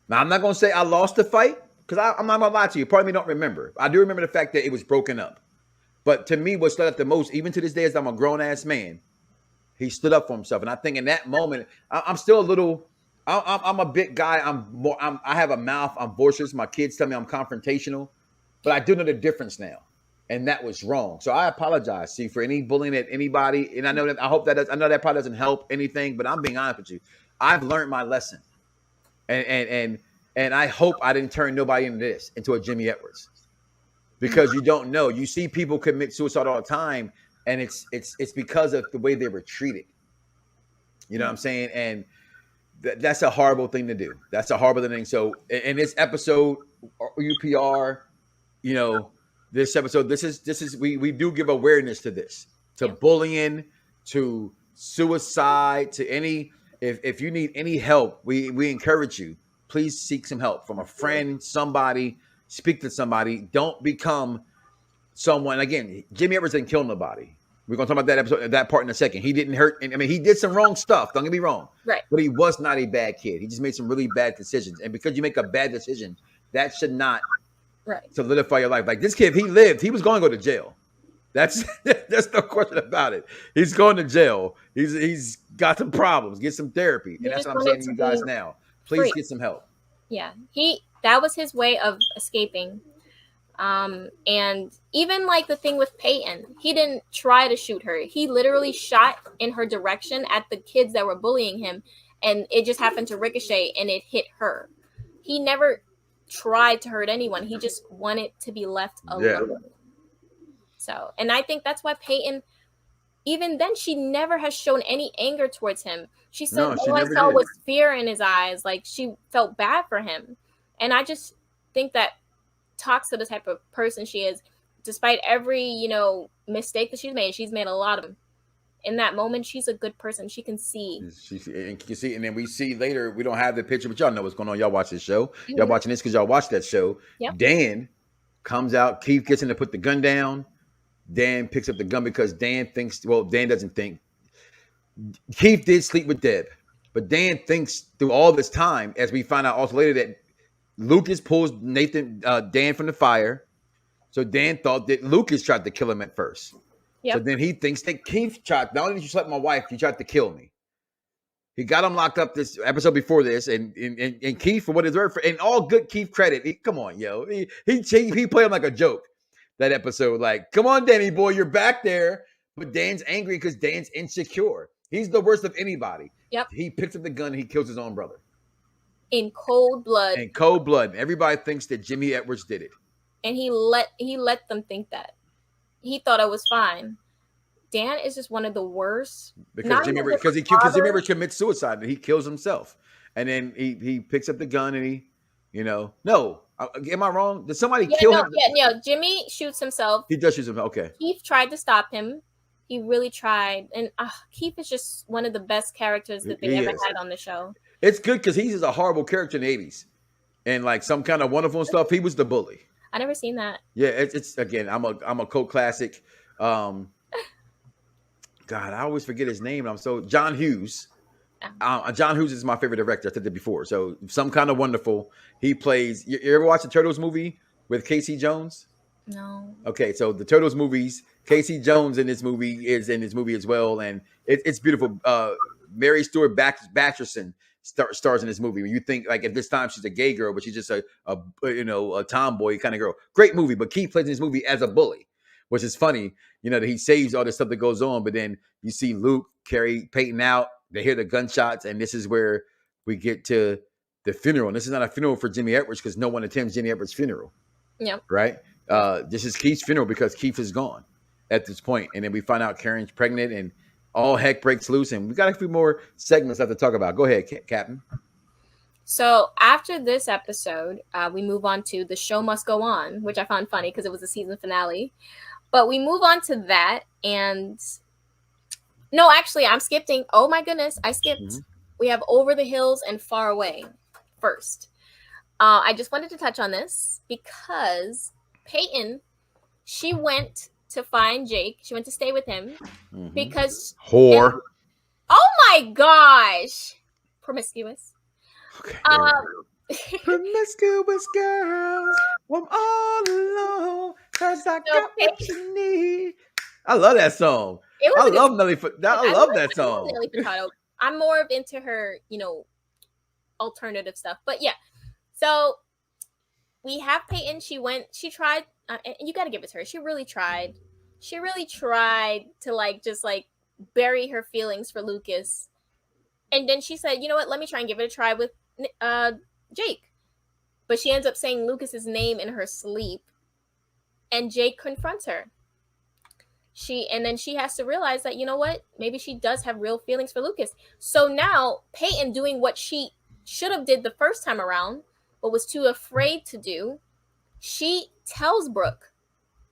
Speaker 1: Now I'm not gonna say I lost the fight because I'm not gonna lie to you. Part of me don't remember. I do remember the fact that it was broken up. But to me, what stood up the most, even to this day, as I'm a grown ass man, he stood up for himself. And I think in that moment, I'm still a little. I'm a big guy. I have a mouth. I'm boisterous. My kids tell me I'm confrontational, but I do know the difference now, and that was wrong. So I apologize, see, for any bullying at anybody. And I know that I know that probably doesn't help anything, but I'm being honest with you. I've learned my lesson, and I hope I didn't turn nobody into a Jimmy Edwards, because you don't know. You see people commit suicide all the time, and it's because of the way they were treated. You know what I'm saying? And that's a horrible thing to do. That's a horrible thing. So in this episode, UPR, you know, this episode, this is we do give awareness to this, to bullying, to suicide, to any. If you need any help, we encourage you. Please seek some help from a friend, somebody. Speak to somebody. Don't become someone. Again, Jimmy Edwards didn't kill nobody. We're gonna talk about that episode, that part in a second. He didn't hurt. I mean, he did some wrong stuff. Don't get me wrong.
Speaker 2: Right.
Speaker 1: But he was not a bad kid. He just made some really bad decisions. And because you make a bad decision, that should not solidify your life. Like this kid, if he lived, he was going to go to jail. That's no question about it. He's going to jail. He's got some problems. Get some therapy. And that's what I'm saying to you guys now. Please get some help.
Speaker 2: Yeah. That was his way of escaping. And even like the thing with Peyton, he didn't try to shoot her. He literally shot in her direction at the kids that were bullying him, and it just happened to ricochet and it hit her. He never tried to hurt anyone. He just wanted to be left alone. Yeah. So, and I think that's why Peyton, even then, she never has shown any anger towards him. She said all I saw was fear in his eyes. Like, she felt bad for him. And I just think that talks to the type of person she is, despite every, mistake that she's made a lot of them. In that moment, she's a good person. She can see.
Speaker 1: And then we see later, we don't have the picture, but y'all know what's going on. Y'all watch this show. Mm-hmm. Y'all watching this because y'all watch that show. Yep. Dan comes out. Keith gets him to put the gun down. Dan picks up the gun because Dan doesn't think. Keith did sleep with Deb, but Dan thinks through all this time, as we find out also later, that Lucas pulls Dan from the fire. So Dan thought that Lucas tried to kill him at first. Yep. So then he thinks that Keith tried, not only did you sleep with my wife, he tried to kill me. He got him locked up this episode before this, and Keith, for what it's worth, and all good Keith credit, come on, yo. He played him like a joke that episode. Like, come on, Danny boy, you're back there. But Dan's angry because Dan's insecure. He's the worst of anybody.
Speaker 2: Yep.
Speaker 1: He picks up the gun and he kills his own brother.
Speaker 2: In cold blood.
Speaker 1: Everybody thinks that Jimmy Edwards did it.
Speaker 2: And he let them think that. He thought it was fine. Dan is just one of the worst.
Speaker 1: Because Jimmy Edwards commits suicide and he kills himself. And then he picks up the gun and he, no. Am I wrong? Did somebody kill him?
Speaker 2: Yeah, Jimmy shoots himself.
Speaker 1: He does shoot himself. Okay.
Speaker 2: Keith tried to stop him. He really tried. And Keith is just one of the best characters that they ever had on the show.
Speaker 1: It's good because he's just a horrible character in the 80s. And like some kind of wonderful stuff, he was the bully.
Speaker 2: I never seen that.
Speaker 1: Yeah, it's again, I'm a cult classic. God, I always forget his name. John Hughes. John Hughes is my favorite director. I said that before. So some kind of wonderful. He plays. You ever watch the Turtles movie with Casey Jones?
Speaker 2: No.
Speaker 1: Okay, so the Turtles movies. Casey Jones is in this movie as well, and it's beautiful. Mary Stuart Batcherson stars in this movie. When you think like at this time she's a gay girl, but she's just a tomboy kind of girl. Great movie, but Keith plays in this movie as a bully, which is funny. That he saves all this stuff that goes on, but then you see Luke carry Peyton out. They hear the gunshots, and this is where we get to the funeral. And this is not a funeral for Jimmy Edwards because no one attends Jimmy Edwards' funeral.
Speaker 2: Yeah.
Speaker 1: Right? This is Keith's funeral because Keith is gone at this point. And then we find out Karen's pregnant and all heck breaks loose. And we got a few more segments left to talk about. Go ahead, Captain.
Speaker 2: So after this episode, we move on to The Show Must Go On, which I found funny because it was the season finale. But we move on to that and... No, actually, I'm skipping. Oh, my goodness. I skipped. Mm-hmm. We have Over the Hills and Far Away first. I just wanted to touch on this because Peyton, she went to find Jake. She went to stay with him because
Speaker 1: whore.
Speaker 2: Oh my gosh, promiscuous.
Speaker 1: Okay. Promiscuous girl, I'm all alone because I got what you need. I love that song. I love Nelly. I love that song.
Speaker 2: Nelly Furtado. I'm more of into her, alternative stuff. But yeah, so we have Peyton. She tried, and you got to give it to her. She really tried. She really tried to just bury her feelings for Lucas. And then she said, you know what, let me try and give it a try with Jake. But she ends up saying Lucas's name in her sleep. And Jake confronts her. And then she has to realize that, you know what, maybe she does have real feelings for Lucas. So now Peyton doing what she should have did the first time around, but was too afraid to do, she tells Brooke,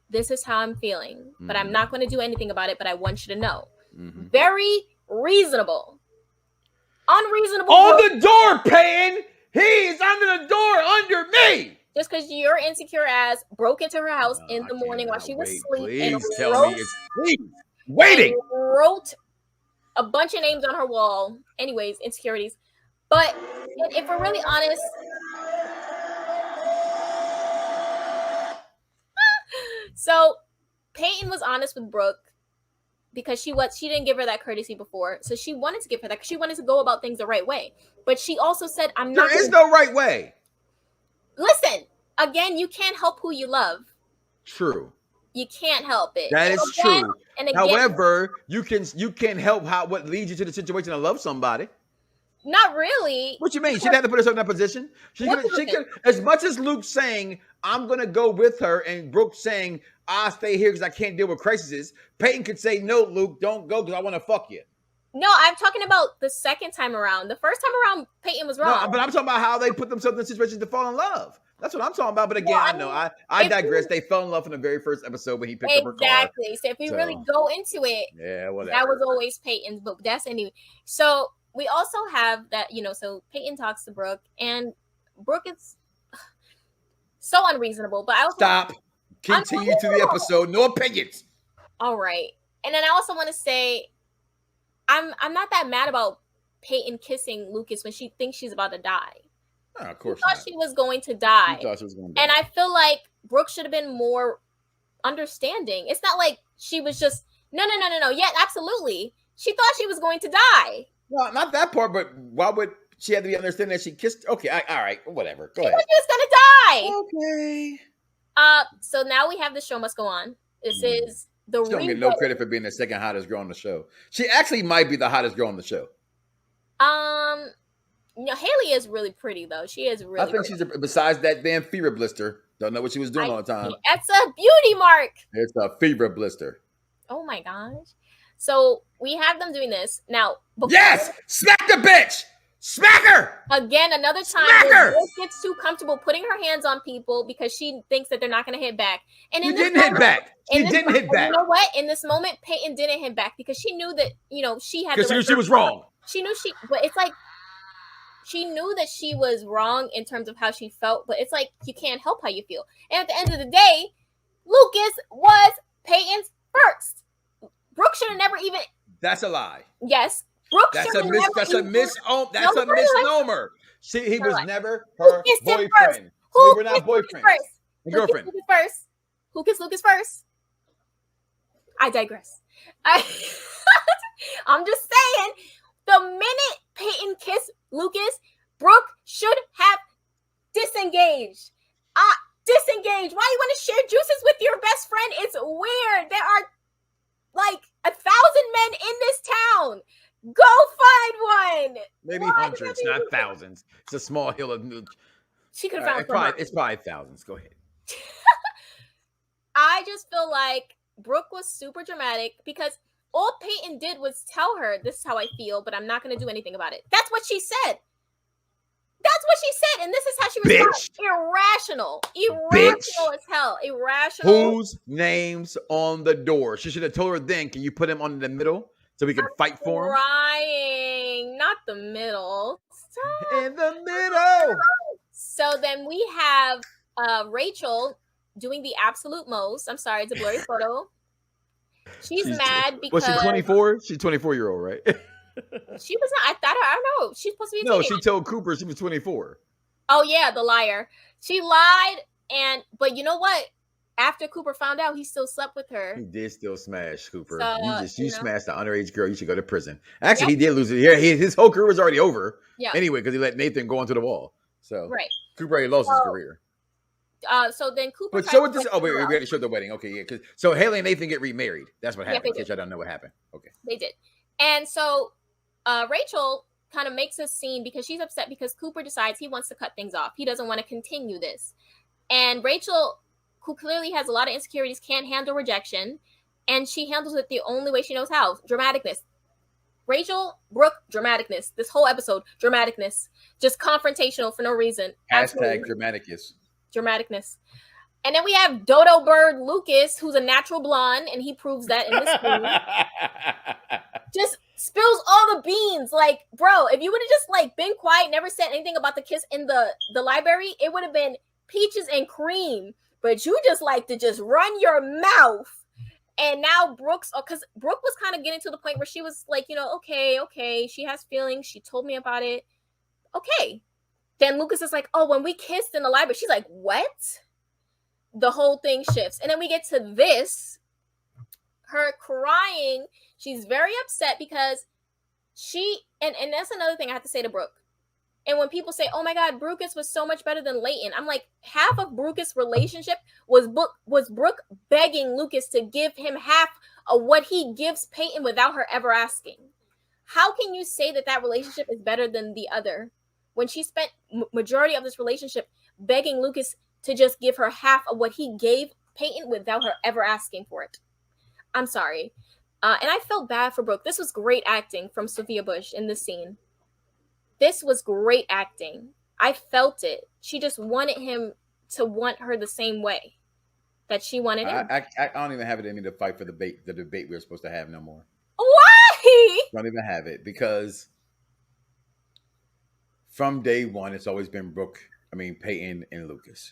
Speaker 2: this is how I'm feeling, but I'm not going to do anything about it, but I want you to know. Very reasonable. Unreasonable.
Speaker 1: On the door, Peyton! He's under the door under me!
Speaker 2: Just because your insecure ass broke into her house in the morning while she was asleep.
Speaker 1: Please tell me it's waiting.
Speaker 2: Wrote a bunch of names on her wall. Anyways, insecurities. But if we're really honest, so Peyton was honest with Brooke because she didn't give her that courtesy before. So she wanted to give her that because she wanted to go about things the right way. But she also said,
Speaker 1: There is no right way.
Speaker 2: Listen, again, you can't help who you love.
Speaker 1: True.
Speaker 2: You can't help it.
Speaker 1: That is true. However, you can help what leads you to the situation to love somebody.
Speaker 2: Not really.
Speaker 1: What you mean? She didn't have to put herself in that position. She could, as much as Luke saying, I'm going to go with her, and Brooke saying, I'll stay here because I can't deal with crises, Peyton could say, no, Luke, don't go because I want to fuck you.
Speaker 2: No, I'm talking about the second time around. The first time around, Peyton was wrong.
Speaker 1: No, but I'm talking about how they put themselves in situations to fall in love. That's what I'm talking about. But again, I digress. They fell in love in the very first episode when he picked up her car.
Speaker 2: Exactly. So if we really go into it, that was always Peyton's, but that's anyway. So we also have that, so Peyton talks to Brooke, and Brooke is so unreasonable. But I also
Speaker 1: stop. Continue to the episode. No opinions.
Speaker 2: All right. And then I also want to say, I'm not that mad about Peyton kissing Lucas when she thinks she's about to die.
Speaker 1: Oh, of course.
Speaker 2: She thought she was going to die. And I feel like Brooke should have been more understanding. It's not like she was just no. Yeah, absolutely. She thought she was going to die.
Speaker 1: Well, not that part, but why would she have to be understanding that she kissed? Okay, all right, whatever. Go ahead.
Speaker 2: She was gonna die.
Speaker 1: Okay.
Speaker 2: So now we have The Show Must Go On. This is the
Speaker 1: She don't get no credit for being the second hottest girl on the show. She actually might be the hottest girl on the show.
Speaker 2: Haley is really pretty though. She is really.
Speaker 1: I think she's besides that damn fever blister. Don't know what she was doing all the time.
Speaker 2: That's a beauty mark.
Speaker 1: It's a fever blister.
Speaker 2: Oh my gosh. So we have them doing this now.
Speaker 1: Yes, smack the bitch. Smack her!
Speaker 2: Again, another time where Brooke gets too comfortable putting her hands on people because she thinks that they're not going to hit back. And
Speaker 1: she didn't hit back. She didn't hit back.
Speaker 2: You know what? In this moment, Peyton didn't hit back because she knew that, she had.
Speaker 1: Because she was wrong.
Speaker 2: She knew but it's like, she knew that she was wrong in terms of how she felt, but it's like, you can't help how you feel. And at the end of the day, Lucas was Peyton's first. Brooke should have never even.
Speaker 1: That's a lie.
Speaker 2: Yes. Brooke
Speaker 1: that's a misnomer. He was never her boyfriend.
Speaker 2: Who
Speaker 1: were not boyfriends. Girlfriend.
Speaker 2: Who kissed Lucas first? I digress. I'm just saying, the minute Peyton kissed Lucas, Brooke should have disengaged. Disengaged. Why you want to share juices with your best friend? It's weird. There are like 1,000 men in this town. Go find one.
Speaker 1: Maybe hundreds, not thousands. It's a small hill of.
Speaker 2: She could have found
Speaker 1: it's probably thousands. Go ahead.
Speaker 2: I just feel like Brooke was super dramatic because all Peyton did was tell her, this is how I feel, but I'm not going to do anything about it. That's what she said. That's what she said. And this is how she was irrational. Irrational as hell. Irrational.
Speaker 1: Whose name's on the door? She should have told her then, can you put him on the middle so we can fight for him?
Speaker 2: Crying. Not the middle. Stop.
Speaker 1: In the middle.
Speaker 2: So then we have Rachel doing the absolute most. I'm sorry, it's a blurry photo. She's mad
Speaker 1: Was she
Speaker 2: because
Speaker 1: 24? She's 24-year-old, right?
Speaker 2: she was not. I don't know. She's supposed to be a
Speaker 1: No,
Speaker 2: teenager.
Speaker 1: she told Cooper she was 24.
Speaker 2: Oh yeah, the liar. She lied, but you know what? After Cooper found out, he still slept with her.
Speaker 1: He did still smash Cooper.
Speaker 2: So,
Speaker 1: you smashed the underage girl. You should go to prison.
Speaker 2: Yep.
Speaker 1: Actually, he did lose it. Yeah, his whole career was already over.
Speaker 2: Yeah.
Speaker 1: Anyway, because he let Nathan go into the wall. So
Speaker 2: Right.
Speaker 1: Cooper already lost his career.
Speaker 2: So then Cooper.
Speaker 1: But show it this. Oh wait, we had to show the wedding. Okay, yeah. So Haley and Nathan get remarried. That's what happened. In case I don't know what happened. Okay.
Speaker 2: They did, and so Rachel kind of makes a scene because she's upset because Cooper decides he wants to cut things off. He doesn't want to continue this, and Rachel, who clearly has a lot of insecurities, can't handle rejection, and she handles it the only way she knows how: dramaticness. Rachel, Brooke, dramaticness. This whole episode, dramaticness. Just confrontational for no reason.
Speaker 1: Hashtag dramaticus.
Speaker 2: Dramaticness. And then we have Dodo Bird Lucas, who's a natural blonde, and he proves that in this movie. Just spills all the beans. Like, bro, if you would have just like been quiet, never said anything about the kiss in the library, it would have been peaches and cream. But you just like to just run your mouth. And now Brooks, because Brooke was kind of getting to the point where she was like, okay, she has feelings. She told me about it. Okay. Then Lucas is like, oh, when we kissed in the library, she's like, what? The whole thing shifts. And then we get to this, her crying. She's very upset because and that's another thing I have to say to Brooke. And when people say, oh my God, Brucus was so much better than Leighton, I'm like, half of Brucus' relationship was Brooke begging Lucas to give him half of what he gives Peyton without her ever asking. How can you say that relationship is better than the other when she spent majority of this relationship begging Lucas to just give her half of what he gave Peyton without her ever asking for it? I'm sorry. And I felt bad for Brooke. This was great acting from Sophia Bush in this scene. This was great acting. I felt it. She just wanted him to want her the same way that she wanted him.
Speaker 1: I don't even have it in me to fight for the debate we were supposed to have no more.
Speaker 2: Why?
Speaker 1: Don't even have it because from day one, it's always been Peyton and Lucas.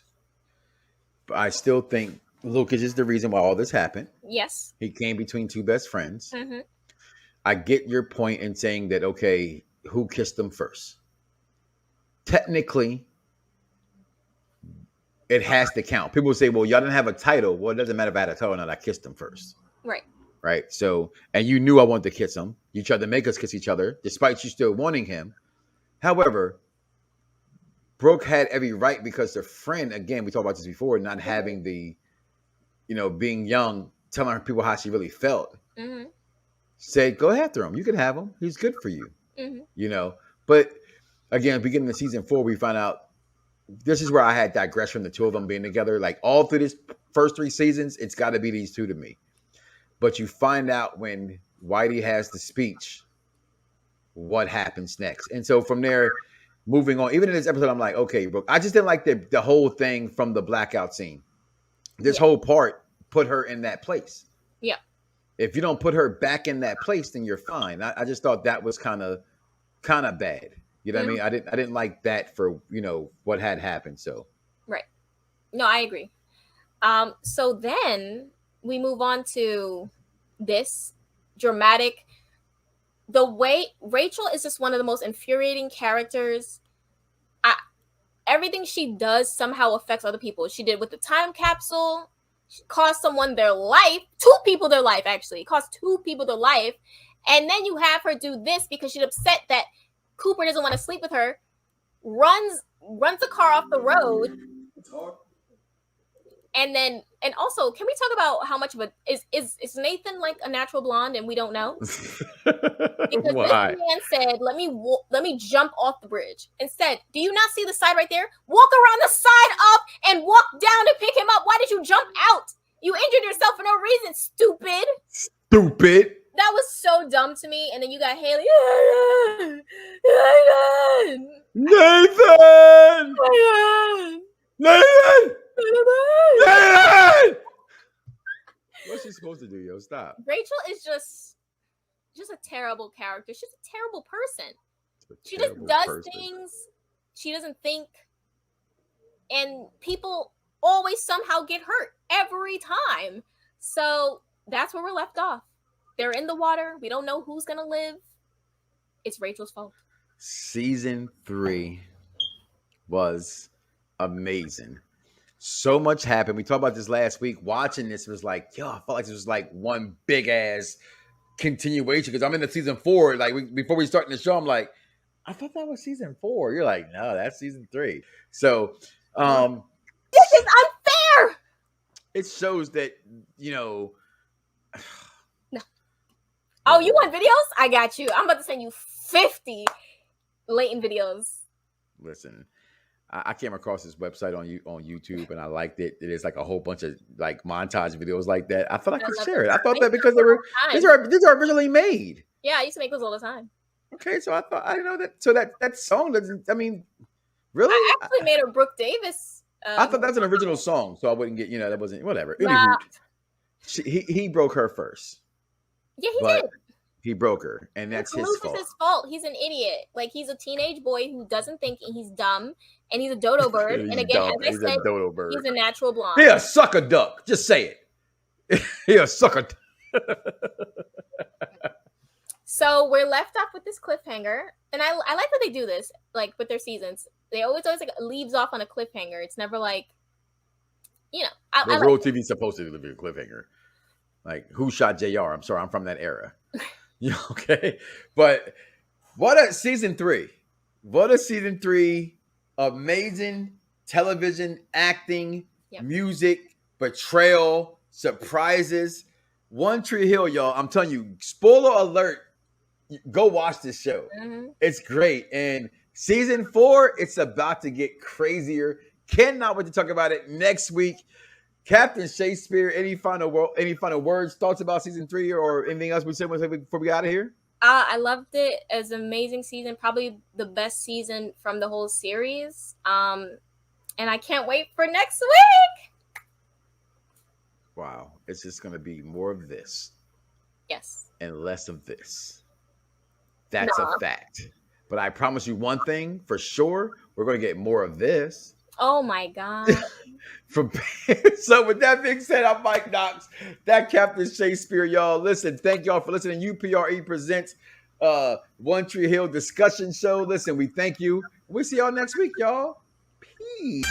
Speaker 1: But I still think Lucas is the reason why all this happened.
Speaker 2: Yes.
Speaker 1: He came between two best friends.
Speaker 2: Mm-hmm.
Speaker 1: I get your point in saying that, okay, who kissed them first? Technically, it has to count. People say, well, y'all didn't have a title. Well, it doesn't matter if I had a title or not. I kissed them first.
Speaker 2: Right.
Speaker 1: Right. So, and you knew I wanted to kiss him. You tried to make us kiss each other, despite you still wanting him. However, Brooke had every right because her friend, again, we talked about this before, not having the, being young, telling people how she really felt.
Speaker 2: Mm-hmm.
Speaker 1: Said, go after him. You can have him. He's good for you.
Speaker 2: Mm-hmm.
Speaker 1: But again, beginning of season 4, we find out this is where I had digressed from the two of them being together. Like all through this first 3 seasons, it's got to be these two to me. But you find out when Whitey has the speech, what happens next. And so from there, moving on, even in this episode, I'm like, okay, Brooke, I just didn't like the whole thing from the blackout scene. This whole part put her in that place.
Speaker 2: Yeah.
Speaker 1: If you don't put her back in that place, then you're fine. I just thought that was kind of bad. You know what I mean? I didn't like that for, what had happened. So. Right.
Speaker 2: No, I agree. So then we move on to this dramatic. The way Rachel is just one of the most infuriating characters. Everything she does somehow affects other people. She did with the time capsule. She cost someone their life. 2 people their life, actually. It cost 2 people their life. And then you have her do this because she's upset that Cooper doesn't want to sleep with her. Runs the car off the road. And also, can we talk about how much of is Nathan like a natural blonde and we don't know? Because
Speaker 1: Why?
Speaker 2: this man said, let me jump off the bridge. Instead, do you not see the side right there? Walk around the side up and walk down to pick him up. Why did you jump out? You injured yourself for no reason, stupid.
Speaker 1: Stupid.
Speaker 2: That was so dumb to me. And then you got Haley.
Speaker 1: Nathan! What's she supposed to do, yo? Stop.
Speaker 2: Rachel is just a terrible character. She's a terrible person. She just does things. She doesn't think. and people always somehow get hurt every time. So that's where we're left off. They're in the water. We don't know who's gonna live. It's Rachel's fault.
Speaker 1: Season 3 was amazing. So much happened. We talked about this last week. Watching this was like, yo, I felt like this was like one big ass continuation because I'm in the season 4. Like before we start the show, I'm like, I thought that was season 4. You're like, no, that's season 3. So
Speaker 2: this is unfair.
Speaker 1: it shows that, you know.
Speaker 2: No. Oh, you want videos? I got you. I'm about to send you 50 latent videos.
Speaker 1: Listen, I came across this website on YouTube and I liked it. It is like a whole bunch of like montage videos like that. I thought I could share it. I thought that because these are originally made.
Speaker 2: Yeah, I used to make those all the time.
Speaker 1: Okay, so I didn't know that. So that song doesn't. I mean, really?
Speaker 2: I actually made a Brooke Davis.
Speaker 1: I thought that's an original song, so I wouldn't get. That wasn't whatever.
Speaker 2: Nah.
Speaker 1: Anywho, he broke her first.
Speaker 2: Yeah, he did.
Speaker 1: He broke her, and that's his fault.
Speaker 2: It's his fault. He's an idiot. Like, he's a teenage boy who doesn't think, and he's dumb, and he's a dodo bird. And again, as I said, he's a natural blonde.
Speaker 1: He a sucker duck. Just say it. He a sucker.
Speaker 2: So we're left off with this cliffhanger, and I like that they do this, like with their seasons. They always like leaves off on a cliffhanger. It's never like,
Speaker 1: Road TV's supposed to be a cliffhanger. Like, who shot JR? I'm sorry, I'm from that era. Okay? But what a season 3. What a season 3. Amazing television, acting, music, betrayal, surprises. One Tree Hill, y'all. I'm telling you, spoiler alert. Go watch this show. Mm-hmm. It's great. And season 4, it's about to get crazier. Cannot wait to talk about it next week. Captain Shaykespeare, any final words, thoughts about season 3 or anything else we said before we got out of here?
Speaker 2: I loved it. It was an amazing season, probably the best season from the whole series. And I can't wait for next week.
Speaker 1: Wow. It's just going to be more of this.
Speaker 2: Yes.
Speaker 1: And less of this. That's a fact. But I promise you one thing for sure. We're going to get more of this.
Speaker 2: Oh, my God.
Speaker 1: So with that being said, I'm Mike Knoxxx. That Captain Shaykespeare, y'all. Listen, thank y'all for listening. UPRE presents One Tree Hill discussion show. Listen, we thank you. We'll see y'all next week, y'all. Peace.